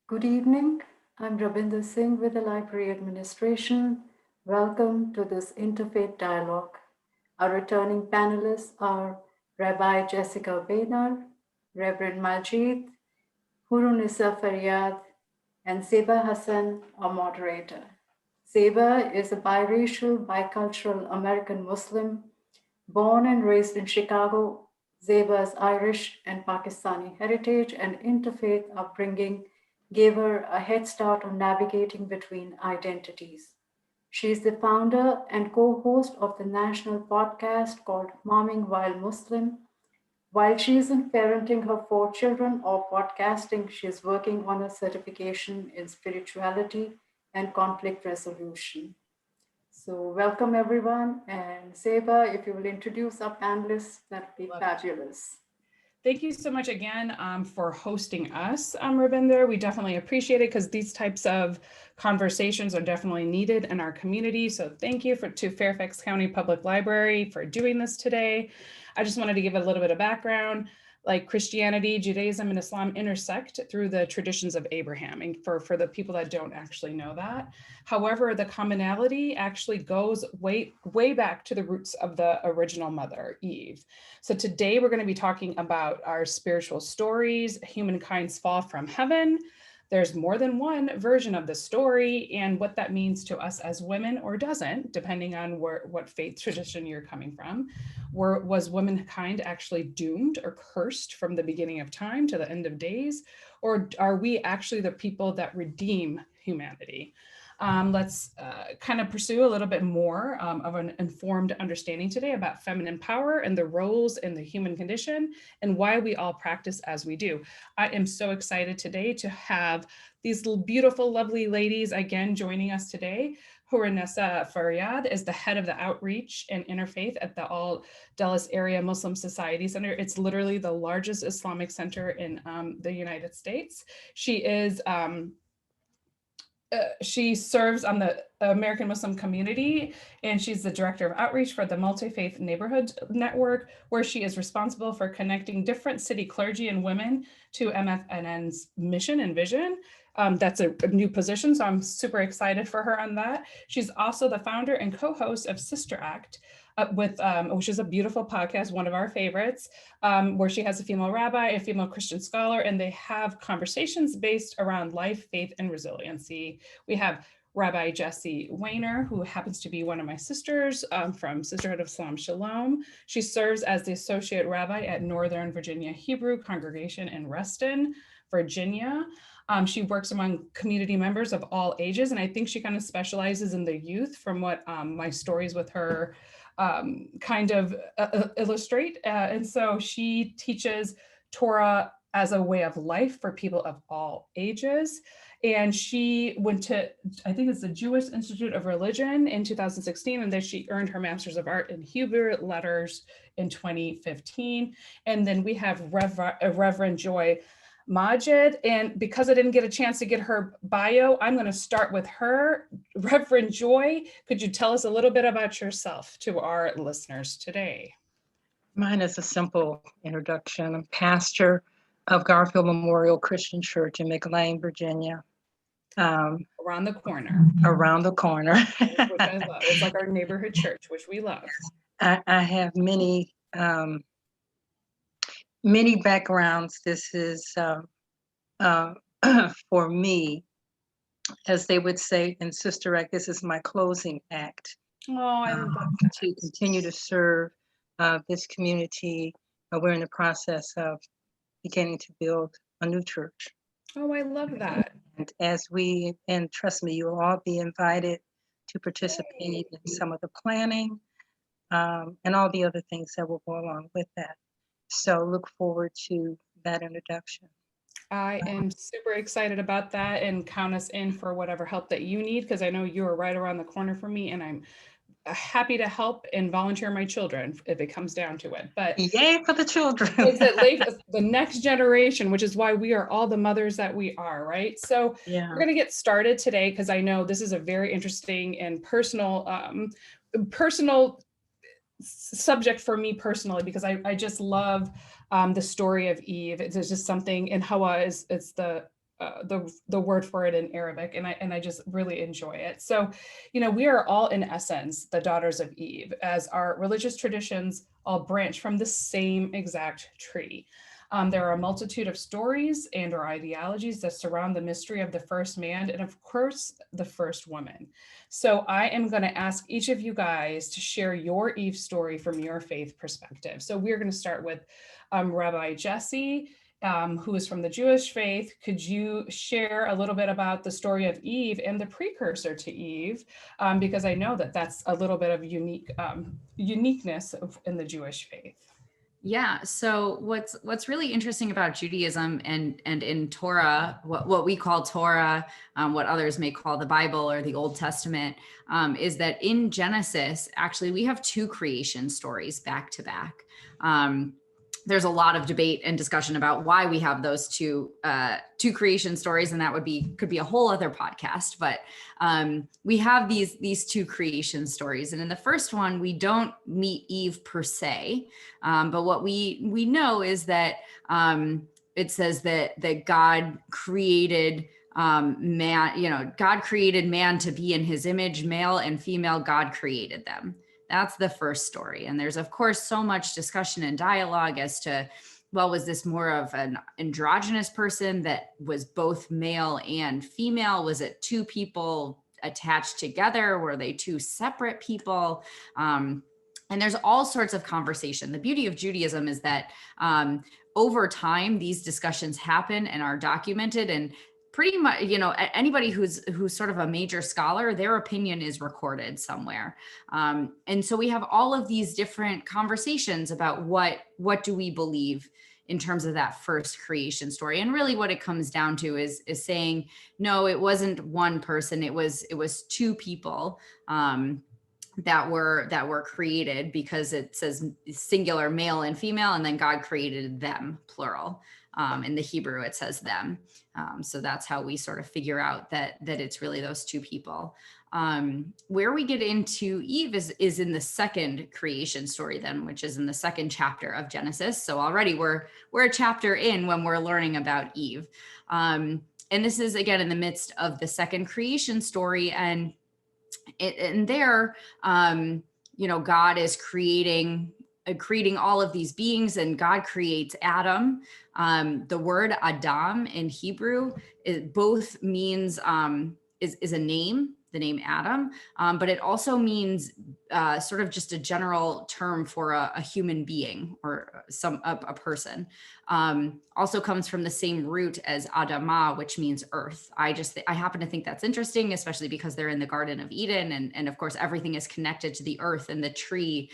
Good evening. I'm Rabinder Singh with the Library Administration. Welcome to this Interfaith Dialogue. Our returning panelists are Rabbi Jessica Boehner, Reverend Majid, Hurunisa Faryad, and Zeba Hassan, our moderator. Zeba is a biracial, bicultural American Muslim. Born and raised in Chicago, Zeba's Irish and Pakistani heritage and interfaith upbringing gave her a head start on navigating between identities. She is the founder and co host of the national podcast called Momming While Muslim. While she isn't parenting her four children or podcasting, she is working on a certification in spirituality and conflict resolution. So, welcome everyone. And Seba, if you will introduce our panelists, that'd be fabulous. Thank you so much again for hosting us, Rabinder. We definitely appreciate it because these types of conversations are definitely needed in our community. So thank you to Fairfax County Public Library for doing this today. I just wanted to give a little bit of background. Like Christianity, Judaism, and Islam intersect through the traditions of Abraham, and for the people that don't actually know that. However, the commonality actually goes way back to the roots of the original mother, Eve. So today we're going to be talking about our spiritual stories, humankind's fall from heaven. There's more than one version of the story and what that means to us as women, or doesn't, depending on what faith tradition you're coming from. Was womankind actually doomed or cursed from the beginning of time to the end of days? Or are we actually the people that redeem humanity? Let's kind of pursue a little bit more of an informed understanding today about feminine power and the roles in the human condition and why we all practice as we do. I am so excited today to have these beautiful, lovely ladies again joining us today. Hurunisa Faryad is the head of the outreach and interfaith at the All Dallas Area Muslim Society Center. It's literally the largest Islamic center in the United States. She serves on the American Muslim community, and she's the director of outreach for the Multi-Faith Neighborhood Network, where she is responsible for connecting different city clergy and women to MFNN's mission and vision. That's a new position, so I'm super excited for her on that. She's also the founder and co-host of Sister Act, which is a beautiful podcast, one of our favorites, where she has a female rabbi, a female Christian scholar, and they have conversations based around life, faith, and resiliency. We have Rabbi Jessie Weiner, who happens to be one of my sisters from Sisterhood of Islam Shalom. She serves as the associate rabbi at Northern Virginia Hebrew Congregation in Reston, Virginia. She works among community members of all ages, and I think she kind of specializes in the youth from what my stories with her kind of illustrate. And so she teaches Torah as a way of life for people of all ages. And she went to, I think it's the Jewish Institute of Religion in 2016, and then she earned her Master's of Art in Hebrew Letters in 2015. And then we have Reverend Joy Majid, and because I didn't get a chance to get her bio, I'm going to start with her. Reverend Joy, could you tell us a little bit about yourself to our listeners today? Mine is a simple introduction. I'm pastor of Garfield Memorial Christian Church in McLean, Virginia. Around the corner. Around the corner. Which I love. It's like our neighborhood church, which we love. I have many backgrounds. This is for me, as they would say in Sister Act, this is my closing act. Oh, I love that. To continue to serve this community. We're in the process of beginning to build a new church. Oh, I love that. And and trust me, you'll all be invited to participate in some of the planning and all the other things that will go along with that. So look forward to that introduction. I am super excited about that, and count us in for whatever help that you need, because I know you are right around the corner from me, and I'm happy to help and volunteer my children if it comes down to it. But yay for the children. It's the next generation, which is why we are all the mothers that we are, right? So we're going to get started today, because I know this is a very interesting and personal subject for me personally, because I just love the story of Eve. It's just something, and Hawa it's the the word for it in Arabic, and I just really enjoy it. So, we are all in essence the daughters of Eve, as our religious traditions all branch from the same exact tree. There are a multitude of stories and or ideologies that surround the mystery of the first man and, of course, the first woman. So I am going to ask each of you guys to share your Eve story from your faith perspective. So we're going to start with Rabbi Jesse, who is from the Jewish faith. Could you share a little bit about the story of Eve and the precursor to Eve? Because I know that that's a little bit of uniqueness in the Jewish faith. Yeah. So what's really interesting about Judaism and in Torah, what we call Torah, what others may call the Bible or the Old Testament, is that in Genesis, actually, we have two creation stories back to back. There's a lot of debate and discussion about why we have those two creation stories, and that could be a whole other podcast. But we have these two creation stories, and in the first one, we don't meet Eve per se, but what we know is that it says that God created man. God created man to be in His image, male and female. God created them. That's the first story. And there's, of course, so much discussion and dialogue as to, well, was this more of an androgynous person that was both male and female? Was it two people attached together? Were they two separate people? And there's all sorts of conversation. The beauty of Judaism is that over time, these discussions happen and are documented, and pretty much, anybody who's sort of a major scholar, their opinion is recorded somewhere. And so we have all of these different conversations about what do we believe in terms of that first creation story. And really what it comes down to is saying, no, it wasn't one person. It was two people that were created, because it says singular, male and female, and then God created them, plural. In the Hebrew, it says them. So that's how we sort of figure out that it's really those two people. Where we get into Eve is in the second creation story then, which is in the second chapter of Genesis. So already we're a chapter in when we're learning about Eve. And this is, again, in the midst of the second creation story. And there, God is creating all of these beings, and God creates Adam. The word Adam in Hebrew both means is a name, the name Adam, but it also means sort of just a general term for a human being or a person. Also comes from the same root as Adamah, which means earth. I happen to think that's interesting, especially because they're in the Garden of Eden, and of course everything is connected to the earth and the tree.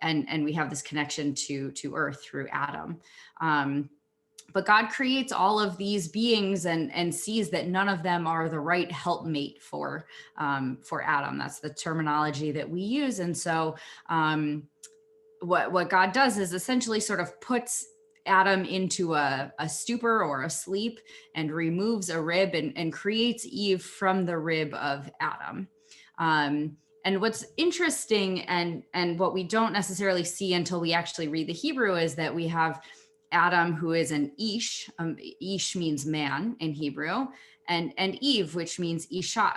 And we have this connection to earth through Adam. But God creates all of these beings and sees that none of them are the right helpmate for Adam. That's the terminology that we use. And so what God does is essentially sort of puts Adam into a stupor or a sleep and removes a rib and creates Eve from the rib of Adam. And what's interesting and what we don't necessarily see until we actually read the Hebrew is that we have Adam, who is an Ish. Ish means man in Hebrew, and Eve, which means Isha,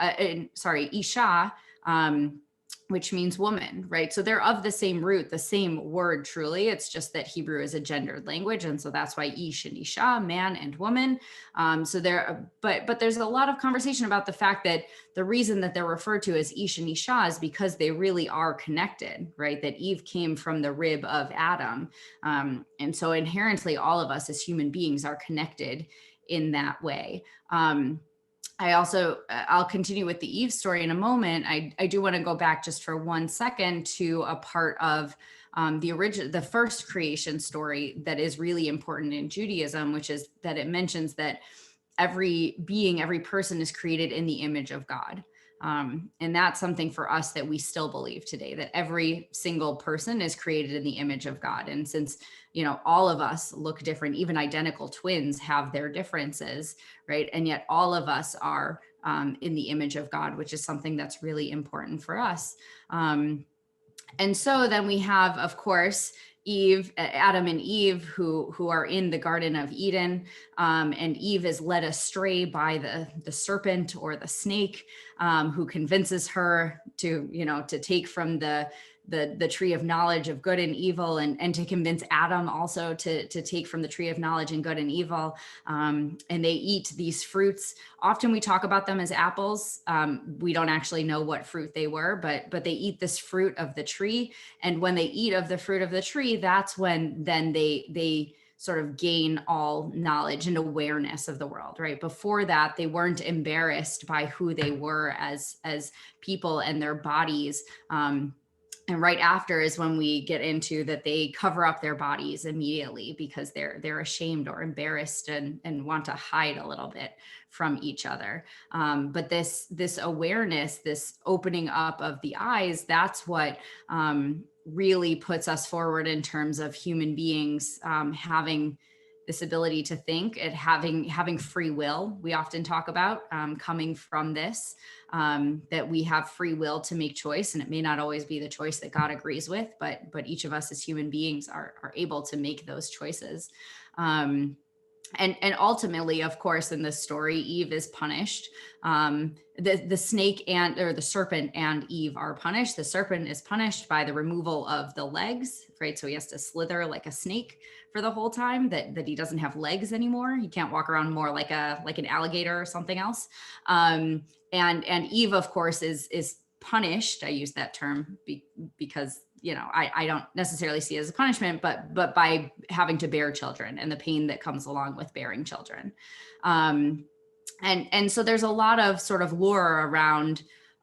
which means woman, right? So they're of the same root, the same word, truly. It's just that Hebrew is a gendered language. And so that's why Ish and Isha, man and woman. But there's a lot of conversation about the fact that the reason that they're referred to as Ish and Isha is because they really are connected, right? That Eve came from the rib of Adam. And so inherently, all of us as human beings are connected in that way. I'll continue with the Eve story in a moment. I do want to go back just for 1 second to a part of the first creation story that is really important in Judaism, which is that it mentions that every person is created in the image of God. And that's something for us that we still believe today, that every single person is created in the image of God. And since, all of us look different, even identical twins have their differences, right? And yet all of us are in the image of God, which is something that's really important for us. And so then we have, of course, Adam and Eve, who are in the Garden of Eden, and Eve is led astray by the serpent or the snake, who convinces her to take from the tree of knowledge of good and evil, and to convince Adam also to take from the tree of knowledge and good and evil. And they eat these fruits. Often we talk about them as apples. We don't actually know what fruit they were, but they eat this fruit of the tree. And when they eat of the fruit of the tree, that's when then they sort of gain all knowledge and awareness of the world, right? Before that, they weren't embarrassed by who they were as people and their bodies. And right after is when we get into that they cover up their bodies immediately because they're ashamed or embarrassed and want to hide a little bit from each other. But this awareness, this opening up of the eyes, that's what really puts us forward in terms of human beings having this ability to think and having free will. We often talk about coming from this, that we have free will to make choice, and it may not always be the choice that God agrees with, but each of us as human beings are able to make those choices. And ultimately, of course, in this story, Eve is punished. The snake or the serpent and Eve are punished. The serpent is punished by the removal of the legs, right? So he has to slither like a snake for the whole time, that he doesn't have legs anymore. He can't walk around more like an alligator or something else. And Eve, of course, is punished. I use that term because I don't necessarily see it as a punishment, but by having to bear children and the pain that comes along with bearing children. And so there's a lot of sort of lore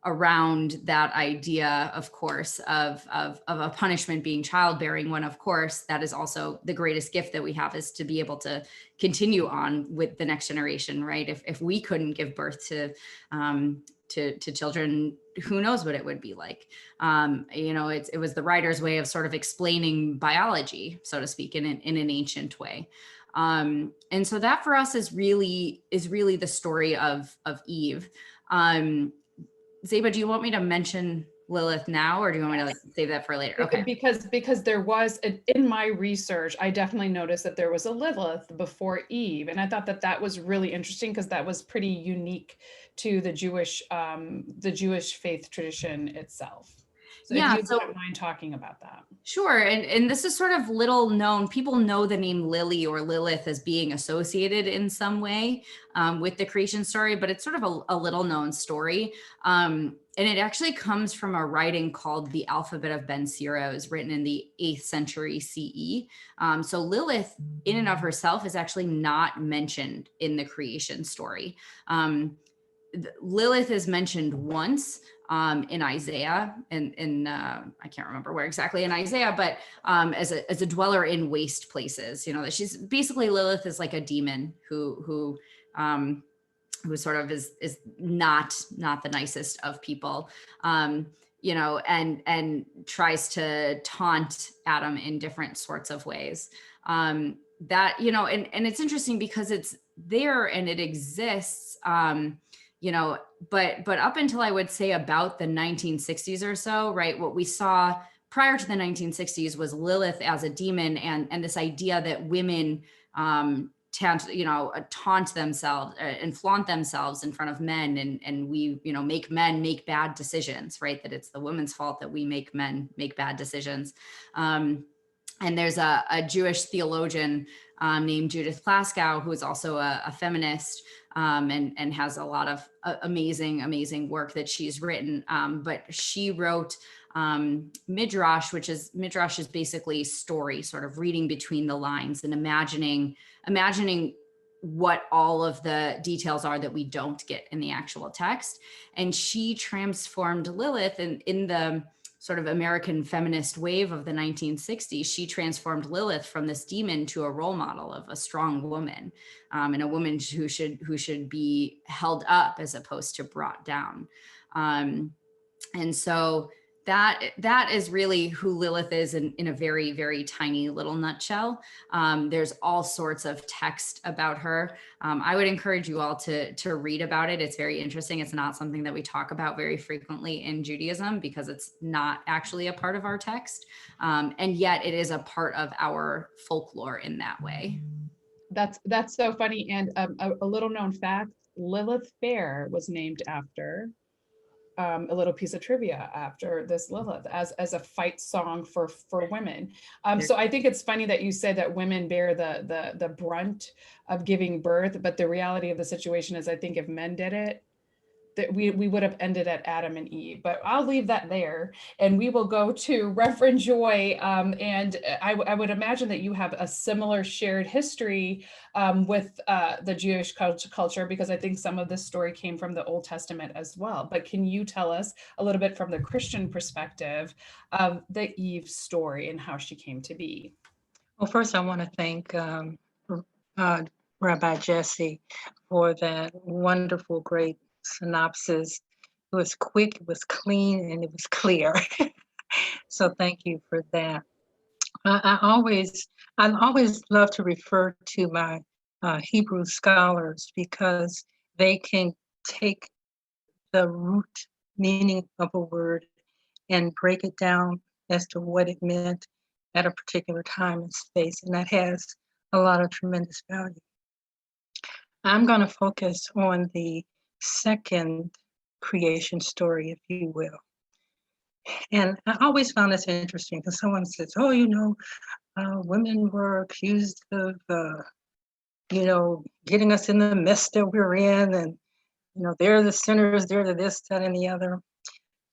around that idea, of course, of a punishment being childbearing, when of course that is also the greatest gift that we have, is to be able to continue on with the next generation, right? If we couldn't give birth to children, who knows what it would be like. It was the writer's way of sort of explaining biology, so to speak, in an ancient way. And so that for us is really the story of Eve. Zeba, do you want me to mention Lilith now, or do you want me to save that for later? Okay. Because there was, in my research, I definitely noticed that there was a Lilith before Eve. And I thought that was really interesting because that was pretty unique to the Jewish faith tradition itself. So if you don't mind talking about that. Sure. And this is sort of little known. People know the name Lily or Lilith as being associated in some way with the creation story, but it's sort of a little known story. And it actually comes from a writing called the Alphabet of Ben Sira. It was written in the 8th century CE. So Lilith in and of herself is actually not mentioned in the creation story. Lilith is mentioned once in Isaiah, and I can't remember where exactly in Isaiah, but as a dweller in waste places. That she's basically, Lilith is like a demon who sort of is not the nicest of people, and tries to taunt Adam in different sorts of ways. And it's interesting because it's there and it exists. But up until I would say about the 1960s or so, right, what we saw prior to the 1960s was Lilith as a demon, and this idea that women taunt themselves and flaunt themselves in front of men, and we make men make bad decisions, right? That it's the woman's fault that we make men make bad decisions. And there's a Jewish theologian named Judith Plaskow, who is also a feminist, and has a lot of amazing work that she's written. But she wrote Midrash, Midrash is basically story, sort of reading between the lines and imagining what all of the details are that we don't get in the actual text. And she transformed Lilith in the sort of American feminist wave of the 1960s. She transformed Lilith from this demon to a role model of a strong woman, and a woman who should be held up as opposed to brought down. And so that is really who Lilith is in a very, very tiny little nutshell. There's all sorts of text about her. I would encourage you all to read about it. It's very interesting. It's not something that we talk about very frequently in Judaism because it's not actually a part of our text. And yet it is a part of our folklore in that way. That's so funny. And a little known fact, Lilith Fair was named after a little piece of trivia after this Lilith as a fight song for women. So I think it's funny that you say that women bear the brunt of giving birth, but the reality of the situation is I think if men did it, that we would have ended at Adam and Eve, but I'll leave that there and we will go to Reverend Joy. And I would imagine that you have a similar shared history with the Jewish culture, because I think some of this story came from the Old Testament as well. But can you tell us a little bit from the Christian perspective of the Eve story and how she came to be? Well, first I want to thank Rabbi Jesse for that wonderful, great synopsis. It was quick, it was clean, and it was clear. So thank you for that. I always love to refer to my Hebrew scholars because they can take the root meaning of a word and break it down as to what it meant at a particular time and space, and that has a lot of tremendous value. I'm going to focus on the second creation story, if you will. And I always found this interesting because someone says, oh, women were accused of, getting us in the mess that we're in. And, they're the sinners, they're the this, that, and the other.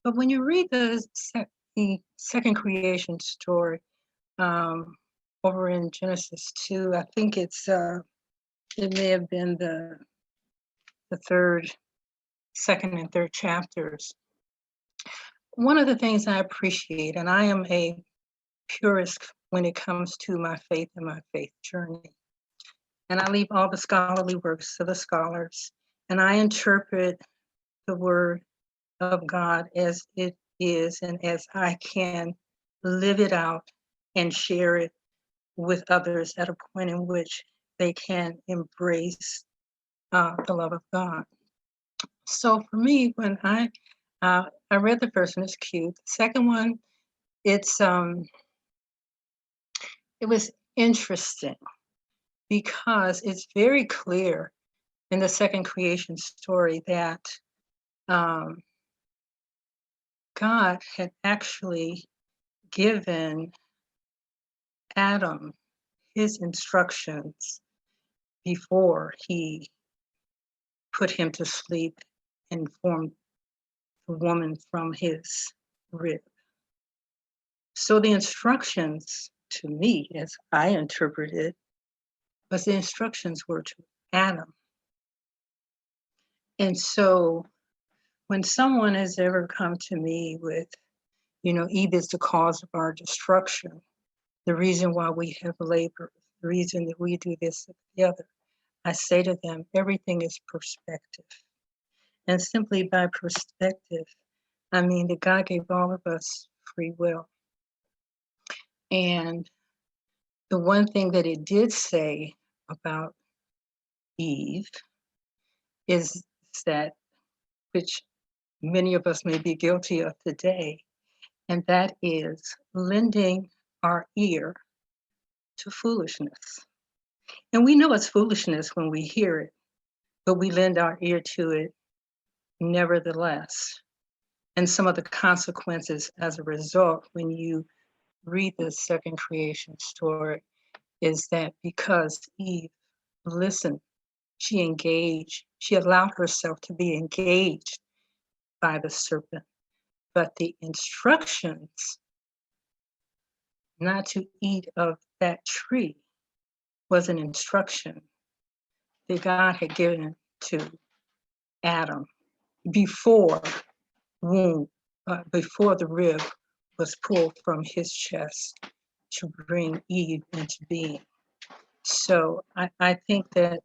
But when you read the second creation story over in Genesis 2, I think it may have been the second and third chapters. One of the things I appreciate, and I am a purist when it comes to my faith and my faith journey, and I leave all the scholarly works to the scholars, and I interpret the word of God as it is and as I can live it out and share it with others at a point in which they can embrace the love of God. So for me, when I read the first one, it's cute. The second one, it was interesting because it's very clear in the second creation story that God had actually given Adam his instructions before he put him to sleep and formed the woman from his rib. So the instructions to me, as I interpret it, was the instructions were to Adam. And so when someone has ever come to me with, Eve is the cause of our destruction, the reason why we have labor, the reason that we do this and the other, I say to them, everything is perspective. And simply by perspective, I mean that God gave all of us free will. And the one thing that it did say about Eve is that, which many of us may be guilty of today, and that is lending our ear to foolishness. And we know it's foolishness when we hear it, but we lend our ear to it nevertheless. And some of the consequences as a result, when you read the second creation story, is that because Eve listened, she engaged, she allowed herself to be engaged by the serpent. But the instructions not to eat of that tree was an instruction that God had given to Adam before the rib was pulled from his chest to bring Eve into being. So I think that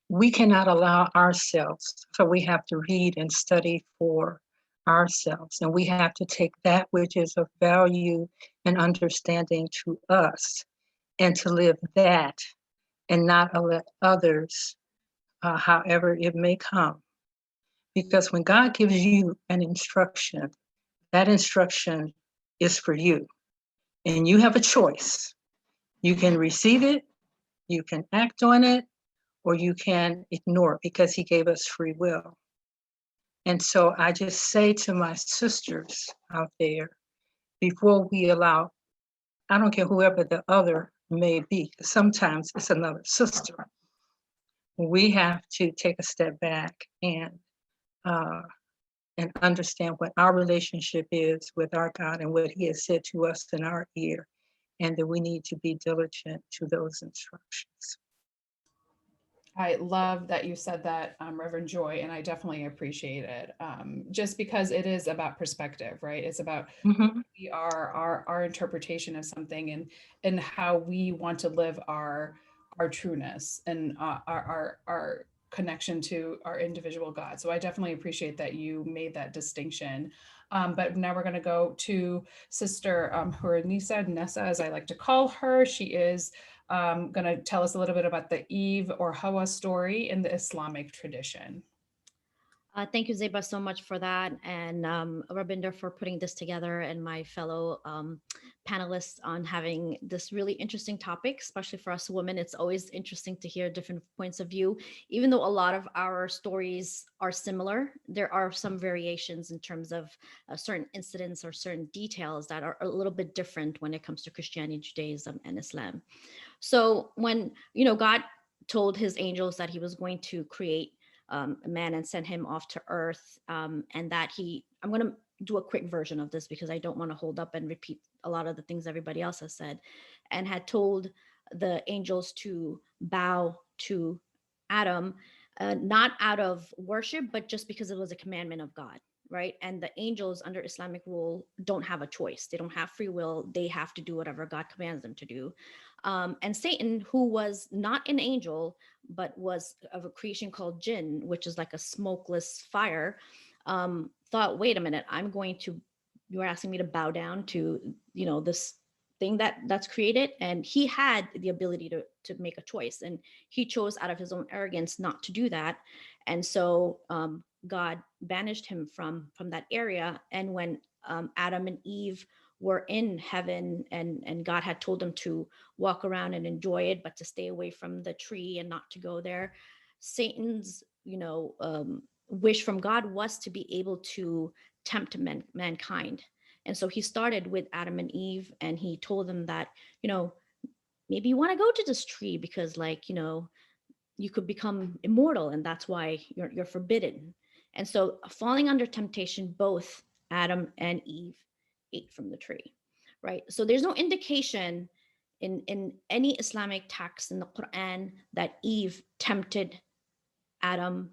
we cannot allow ourselves, so we have to read and study for ourselves. And we have to take that which is of value and understanding to us and to live that and not let others, however it may come. Because when God gives you an instruction, that instruction is for you. And you have a choice. You can receive it, you can act on it, or you can ignore it because he gave us free will. And so I just say to my sisters out there, before we allow, I don't care whoever the other may be, sometimes it's another sister, we have to take a step back and understand what our relationship is with our God and what he has said to us in our ear, and that we need to be diligent to those instructions. I love that you said that, Reverend Joy, and I definitely appreciate it. Just because it is about perspective, right? It's about we are our interpretation of something and how we want to live our trueness and our connection to our individual God. So I definitely appreciate that you made that distinction. But now we're going to go to Sister Nessa, as I like to call her. She is going to tell us a little bit about the Eve or Hawa story in the Islamic tradition. Thank you, Zeba, so much for that. And Rabinder for putting this together, and my fellow panelists on having this really interesting topic, especially for us women. It's always interesting to hear different points of view. Even though a lot of our stories are similar, there are some variations in terms of certain incidents or certain details that are a little bit different when it comes to Christianity, Judaism, and Islam. So when, God told his angels that he was going to create a man and send him off to earth, and that I'm going to do a quick version of this because I don't want to hold up and repeat a lot of the things everybody else has said, and had told the angels to bow to Adam, not out of worship, but just because it was a commandment of God. Right. And the angels under Islamic rule don't have a choice. They don't have free will. They have to do whatever God commands them to do. And Satan, who was not an angel, but was of a creation called jinn, which is like a smokeless fire, thought, wait a minute, you're asking me to bow down to, this thing that's created. And he had the ability to make a choice, and he chose out of his own arrogance not to do that. And so God banished him from that area. And when Adam and Eve were in heaven, and God had told them to walk around and enjoy it, but to stay away from the tree and not to go there, Satan's wish from God was to be able to tempt mankind. And so he started with Adam and Eve, and he told them that, maybe you want to go to this tree because, you could become immortal, and that's why you're forbidden. And so, falling under temptation, both Adam and Eve ate from the tree, right? So there's no indication in any Islamic text in the Quran that Eve tempted Adam,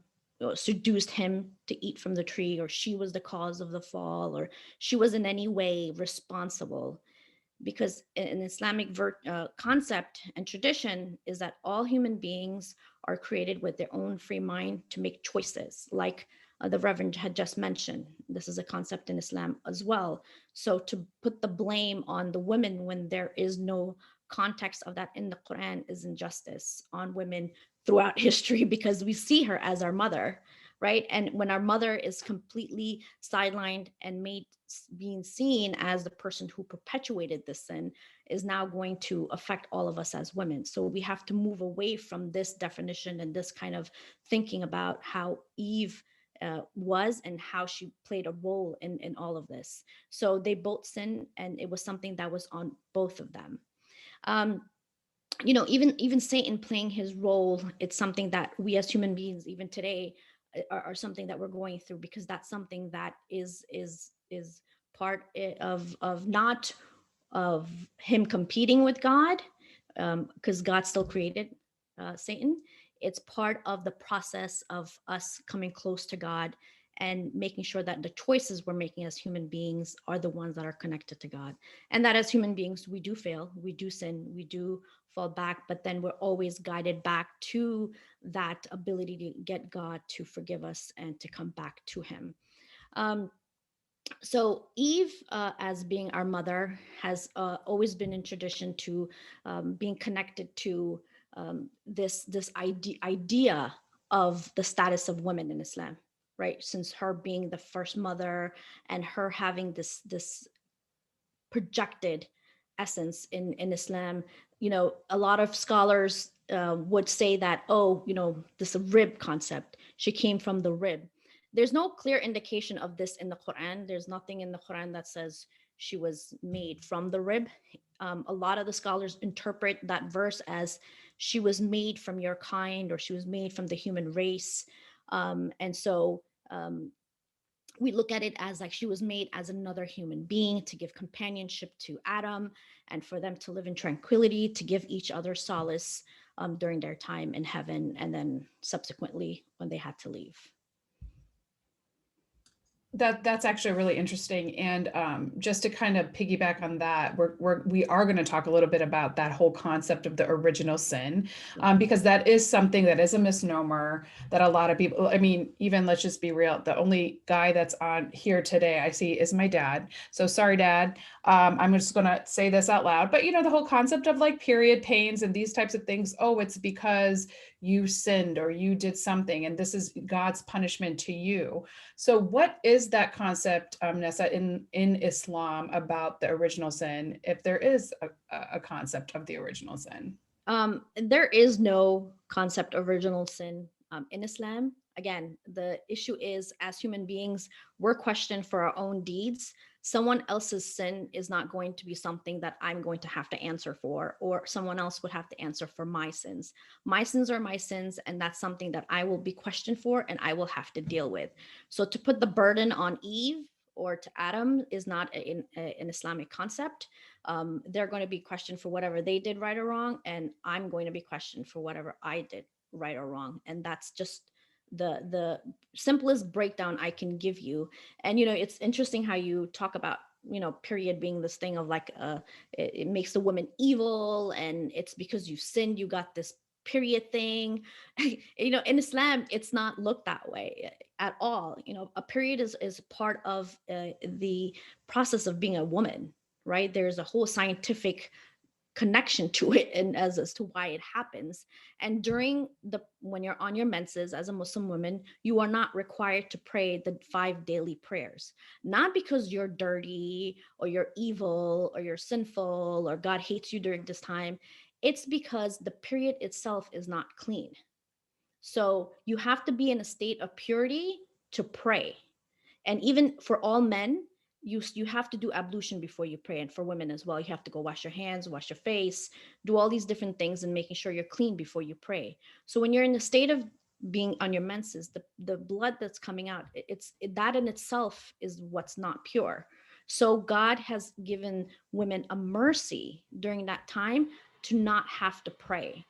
seduced him to eat from the tree, or she was the cause of the fall, or she was in any way responsible. Because an Islamic concept and tradition is that all human beings are created with their own free mind to make choices, like the Reverend had just mentioned. This is a concept in Islam as well. So to put the blame on the women when there is no context of that in the Quran is injustice on women throughout history, because we see her as our mother, right? And when our mother is completely sidelined and being seen as the person who perpetuated this sin, is now going to affect all of us as women. So we have to move away from this definition and this kind of thinking about how Eve was and how she played a role in all of this. So they both sinned, and it was something that was on both of them. Even Satan playing his role, it's something that we as human beings, even today, are something that we're going through, because that's something that is part of not of him competing with God, because God still created Satan. It's part of the process of us coming close to God and making sure that the choices we're making as human beings are the ones that are connected to God. And that as human beings, we do fail, we do sin, we do fall back, but then we're always guided back to that ability to get God to forgive us and to come back to him. So Eve, as being our mother, has always been in tradition to being connected to this idea of the status of women in Islam, right? Since her being the first mother and her having this projected essence in Islam, a lot of scholars would say that, oh, this rib concept, she came from the rib. There's no clear indication of this in the Quran. There's nothing in the Quran that says she was made from the rib. A lot of the scholars interpret that verse as she was made from your kind, or she was made from the human race. And so we look at it as like she was made as another human being to give companionship to Adam, and for them to live in tranquility, to give each other solace during their time in heaven, and then subsequently when they had to leave. That's actually really interesting. And just to kind of piggyback on that, we are going to talk a little bit about that whole concept of the original sin, because that is something that is a misnomer that a lot of people, I mean, even let's just be real, the only guy that's on here today I see is my dad. So sorry, Dad. I'm just going to say this out loud, but the whole concept of like period pains and these types of things, oh, it's because you sinned or you did something and this is God's punishment to you. So what is that concept, Nessa, in Islam about the original sin, if there is a concept of the original sin? There is no concept of original sin in Islam. Again, the issue is, as human beings, we're questioned for our own deeds. Someone else's sin is not going to be something that I'm going to have to answer for, or someone else would have to answer for my sins. My sins are my sins, and that's something that I will be questioned for and I will have to deal with. So to put the burden on Eve or to Adam is not an Islamic concept. They're going to be questioned for whatever they did right or wrong, and I'm going to be questioned for whatever I did right or wrong. And that's just the simplest breakdown I can give you. And it's interesting how you talk about period being this thing of like it makes the woman evil, and it's because you sinned, you got this period thing. In Islam, it's not looked that way at all. A period is part of the process of being a woman, right? There's a whole scientific connection to it, and as to why it happens. And when you're on your menses as a Muslim woman, you are not required to pray the 5 daily prayers, not because you're dirty or you're evil or you're sinful or God hates you during this time. It's because the period itself is not clean. So you have to be in a state of purity to pray. And even for all men, you have to do ablution before you pray. And for women as well, you have to go wash your hands, wash your face, do all these different things, and making sure you're clean before you pray. So when you're in the state of being on your menses, the blood that's coming out, that in itself is what's not pure. So God has given women a mercy during that time to not have to pray.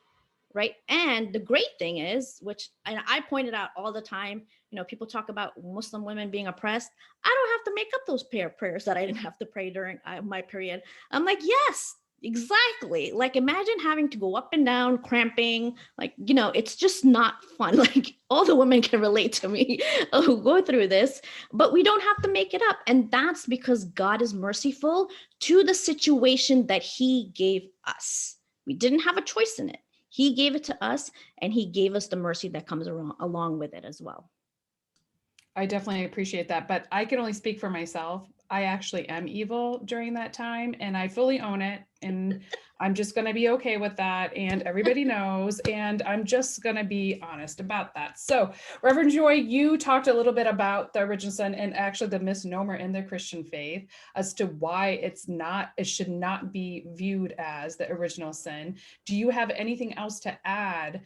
Right. And the great thing is, which I pointed out all the time, people talk about Muslim women being oppressed. I don't have to make up those prayers that I didn't have to pray during my period. I'm like, yes, exactly. Like, imagine having to go up and down, cramping, like, it's just not fun. Like, all the women can relate to me who go through this, but we don't have to make it up. And that's because God is merciful to the situation that he gave us. We didn't have a choice in it. He gave it to us, and he gave us the mercy that comes along with it as well. I definitely appreciate that, but I can only speak for myself. I actually am evil during that time, and I fully own it, and I'm just going to be okay with that, and everybody knows, and I'm just going to be honest about that. So, Reverend Joy, you talked a little bit about the original sin and actually the misnomer in the Christian faith as to why it should not be viewed as the original sin. Do you have anything else to add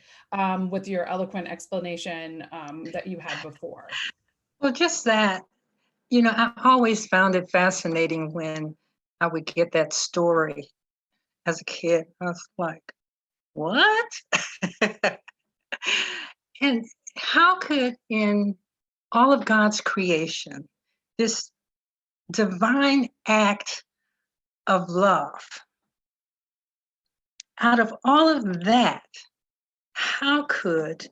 with your eloquent explanation that you had before? Well, just that, I always found it fascinating when I would get that story as a kid. I was like, what? And how could, in all of God's creation, this divine act of love, out of all of that, how could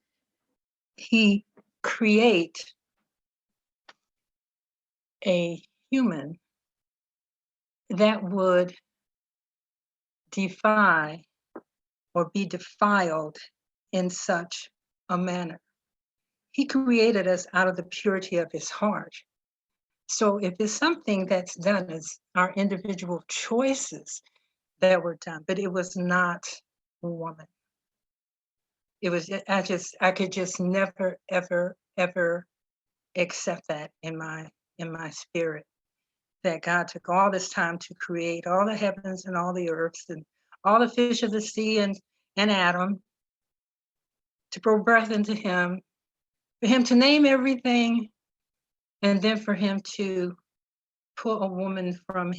he create a human that would defy or be defiled in such a manner. He created us out of the purity of his heart. So if it's something that's done, it's our individual choices that were done, but it was not a woman. It was, I could just never, ever, ever accept that in my spirit, that God took all this time to create all the heavens and all the earths and all the fish of the sea and Adam, to blow breath into him, for him to name everything, and then for him to pull a woman from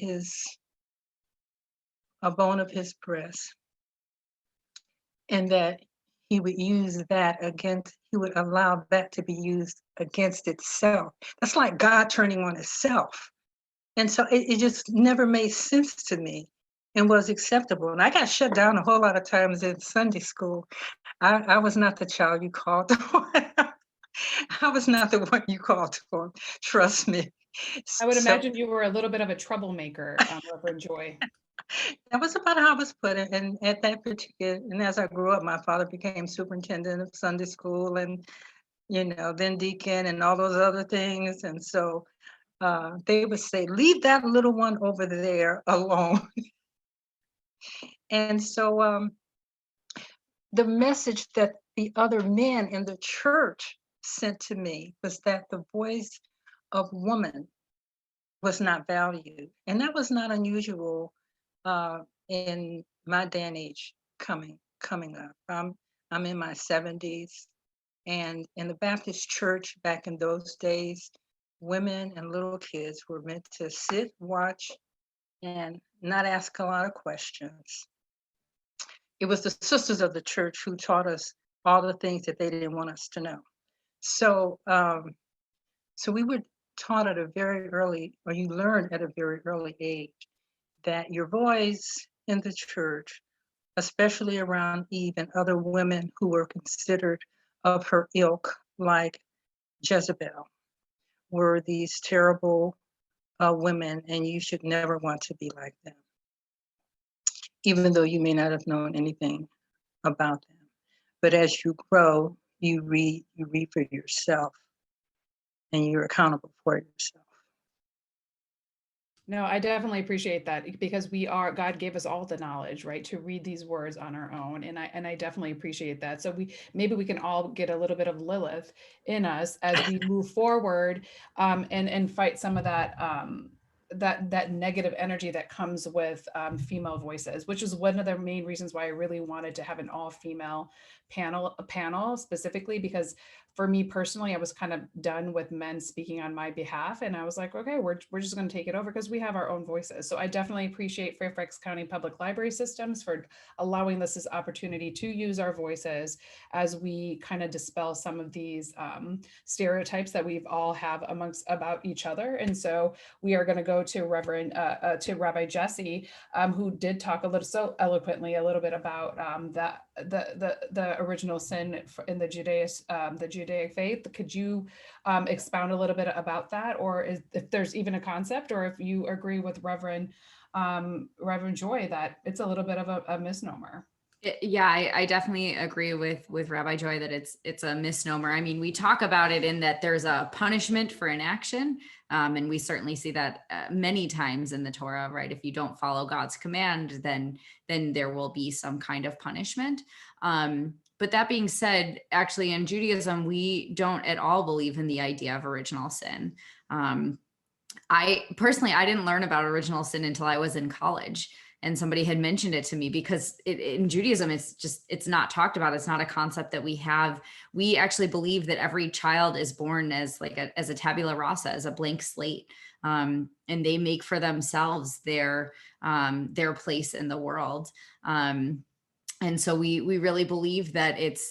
a bone of his breast, and that he would use that against, he would allow that to be used against itself. That's like God turning on itself. And so it just never made sense to me and was acceptable. And I got shut down a whole lot of times in Sunday school. I was not the child you called on. I was not the one you called on, trust me. I would So imagine you were a little bit of a troublemaker, Reverend Joy. that was about how I was put it. And at that particular, and as I grew up, my father became superintendent of Sunday school and, then deacon and all those other things. And so they would say, leave that little one over there alone. And so the message that the other men in the church sent to me was that the voice of woman was not valued. And that was not unusual in my day and age coming up. I'm in my 70s, and in the Baptist church back in those days, women and little kids were meant to sit, watch, and not ask a lot of questions. It was the sisters of the church who taught us all the things that they didn't want us to know. So, so we were taught at a very early, or you learn at a very early age, that your voice in the church, especially around Eve and other women who were considered of her ilk, like Jezebel, were these terrible women, and you should never want to be like them, even though you may not have known anything about them. But as you grow, you read for yourself, and you're accountable for yourself. No, I definitely appreciate that, because God gave us all the knowledge, right, to read these words on our own. And I definitely appreciate that. So maybe we can all get a little bit of Lilith in us as we move forward, and fight some of that, that negative energy that comes with female voices, which is one of the main reasons why I really wanted to have an all-female panel specifically, because for me personally, I was kind of done with men speaking on my behalf. And I was like, okay, we're just going to take it over because we have our own voices. So I definitely appreciate Fairfax County Public Library Systems for allowing us this opportunity to use our voices as we kind of dispel some of these stereotypes that we've all have about each other. And so we are going to go to Rabbi Jesse, who did talk so eloquently a little bit about the original sin in the Judaic faith. Could you expound a little bit about that, or if there's even a concept, or if you agree with Reverend Joy that it's a little bit of a misnomer? Yeah, I definitely agree with Rabbi Joy that it's a misnomer. I mean, we talk about it in that there's a punishment for inaction, and we certainly see that many times in the Torah, right? If you don't follow God's command, then there will be some kind of punishment. But that being said, actually in Judaism, we don't at all believe in the idea of original sin. I didn't learn about original sin until I was in college. And somebody had mentioned it to me, because in Judaism, it's not talked about. It's not a concept that we have. We actually believe that every child is born as a tabula rasa, as a blank slate. And they make for themselves their place in the world. And so we really believe that it's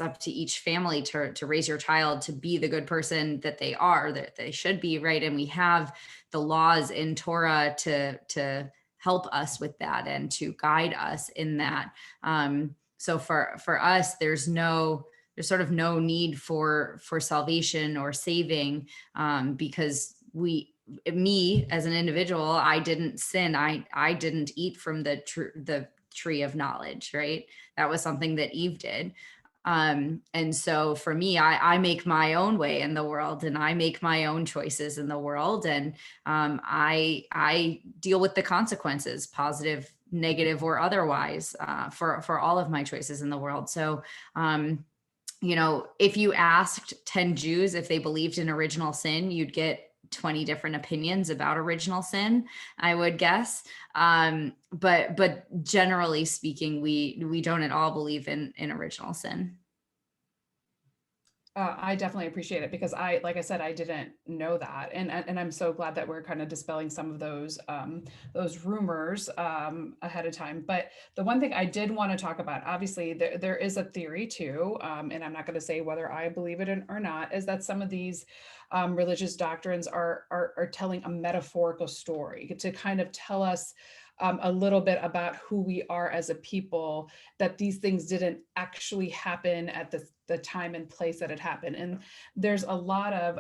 up to each family to raise your child to be the good person that they are, that they should be, right? And we have the laws in Torah to help us with that and to guide us in that. So for us, there's sort of no need for salvation or saving, because me as an individual, I didn't sin. I didn't eat from the tree of knowledge, right? That was something that Eve did. And so for me, I make my own way in the world, and I make my own choices in the world. And I deal with the consequences, positive, negative, or otherwise, for all of my choices in the world. So, if you asked 10 Jews if they believed in original sin, you'd get 20 different opinions about original sin, I would guess. But generally speaking, we don't at all believe in original sin. I definitely appreciate it, because like I said, I didn't know that, and I'm so glad that we're kind of dispelling some of those rumors ahead of time. But the one thing I did want to talk about, obviously, there is a theory too, and I'm not going to say whether I believe it or not, is that some of these religious doctrines are telling a metaphorical story to kind of tell us a little bit about who we are as a people, that these things didn't actually happen at the time and place that it happened. And there's a lot of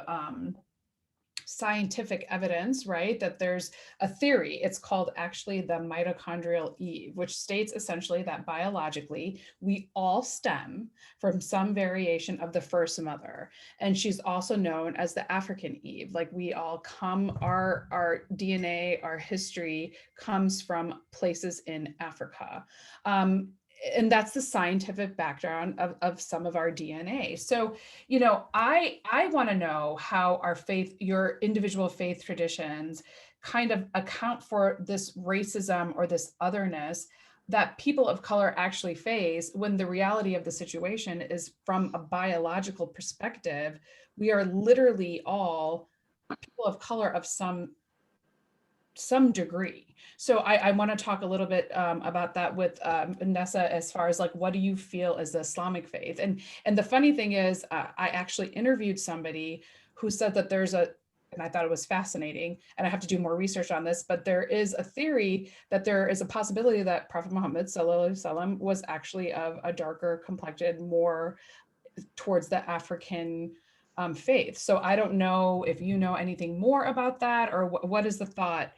scientific evidence, right, that there's a theory. It's called actually the mitochondrial Eve, which states essentially that biologically we all stem from some variation of the first mother. And she's also known as the African Eve. Like, we all come, our DNA, our history comes from places in Africa. And that's the scientific background of some of our DNA. So, I want to know how our faith, your individual faith traditions, kind of account for this racism or this otherness that people of color actually face, when the reality of the situation is, from a biological perspective, we are literally all people of color of some degree. So I want to talk a little bit about that with Nessa, as far as, like, what do you feel is the Islamic faith? And the funny thing is, I actually interviewed somebody who said that and I thought it was fascinating, and I have to do more research on this, but there is a theory that there is a possibility that Prophet Muhammad sallallahu alaihi wasallam was actually of a darker complected, more towards the African faith. So I don't know if you know anything more about that, or what is the thought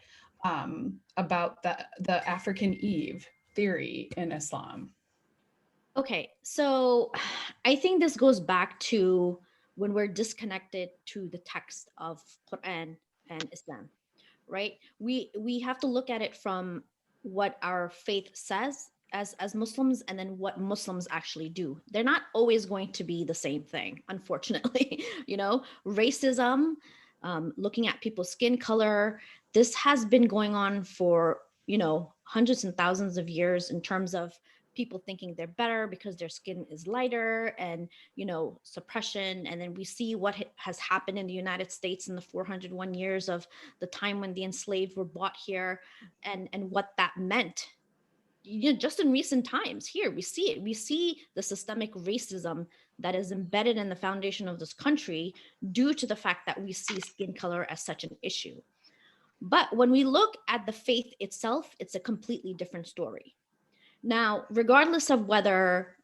about the African Eve theory in Islam? Okay, so I think this goes back to when we're disconnected to the text of Quran and Islam, right? We have to look at it from what our faith says as Muslims, and then what Muslims actually do. They're not always going to be the same thing, unfortunately. Racism, looking at people's skin color, this has been going on for hundreds and thousands of years, in terms of people thinking they're better because their skin is lighter, and suppression. And then we see what has happened in the United States in the 401 years of the time when the enslaved were brought here, and what that meant. Just in recent times, here we see the systemic racism that is embedded in the foundation of this country, due to the fact that we see skin color as such an issue. But when we look at the faith itself, it's a completely different story. Now, regardless of whether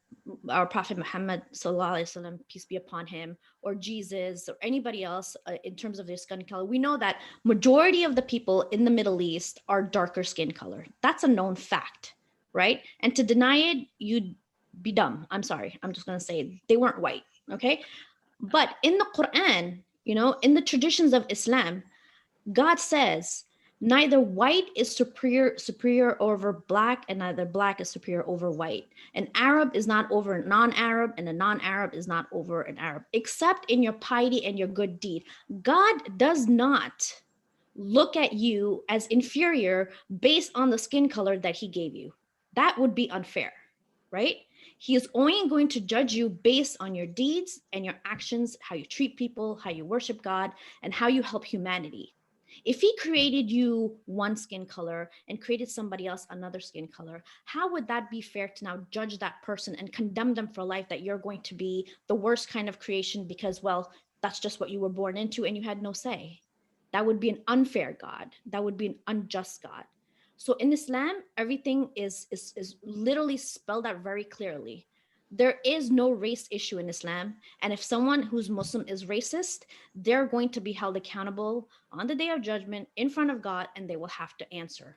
our Prophet Muhammad sallallahu alaihi wasallam, peace be upon him, or Jesus, or anybody else, in terms of their skin color, we know that majority of the people in the Middle East are darker skin color. That's a known fact, right? And to deny it, you'd be dumb. I'm sorry. I'm just going to say they weren't white, okay? But in the Quran, in the traditions of Islam, God says neither white is superior over black, and neither black is superior over white. An Arab is not over a non-Arab, and a non-Arab is not over an Arab, except in your piety and your good deed. God does not look at you as inferior based on the skin color that he gave you. That would be unfair, right? He is only going to judge you based on your deeds and your actions, how you treat people, how you worship God, and how you help humanity. If he created you one skin color and created somebody else another skin color, how would that be fair to now judge that person and condemn them for life, that you're going to be the worst kind of creation because, well, that's just what you were born into and you had no say? That would be an unfair God. That would be an unjust God. So in Islam, everything is literally spelled out very clearly. There is no race issue in Islam. And if someone who's Muslim is racist, they're going to be held accountable on the day of judgment in front of God, and they will have to answer,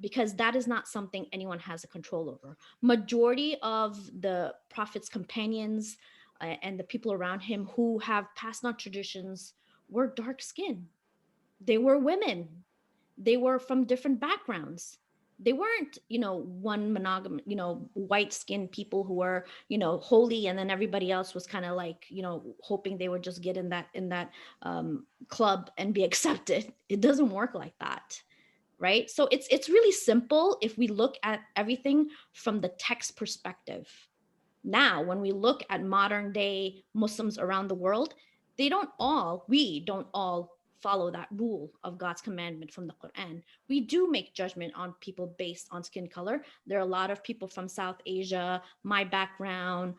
because that is not something anyone has a control over. Majority of the Prophet's companions and the people around him who have passed on traditions were dark skinned. They were women. They were from different backgrounds. They weren't, one monogam, white skinned people who were, holy, and then everybody else was kind of like, hoping they would just get in that club and be accepted. It doesn't work like that. Right? So it's really simple if we look at everything from the text perspective. Now, when we look at modern day Muslims around the world, we don't all follow that rule of God's commandment from the Quran. We do make judgment on people based on skin color. There are a lot of people from South Asia, my background,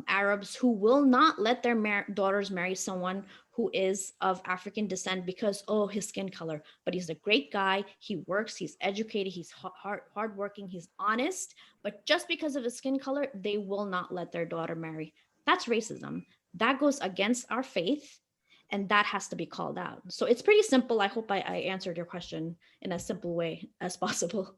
Arabs, who will not let their daughters marry someone who is of African descent because, oh, his skin color. But he's a great guy. He works, he's educated, he's hardworking, he's honest. But just because of his skin color, they will not let their daughter marry. That's racism. That goes against our faith, and that has to be called out. So it's pretty simple. I hope I answered your question in as simple way as possible.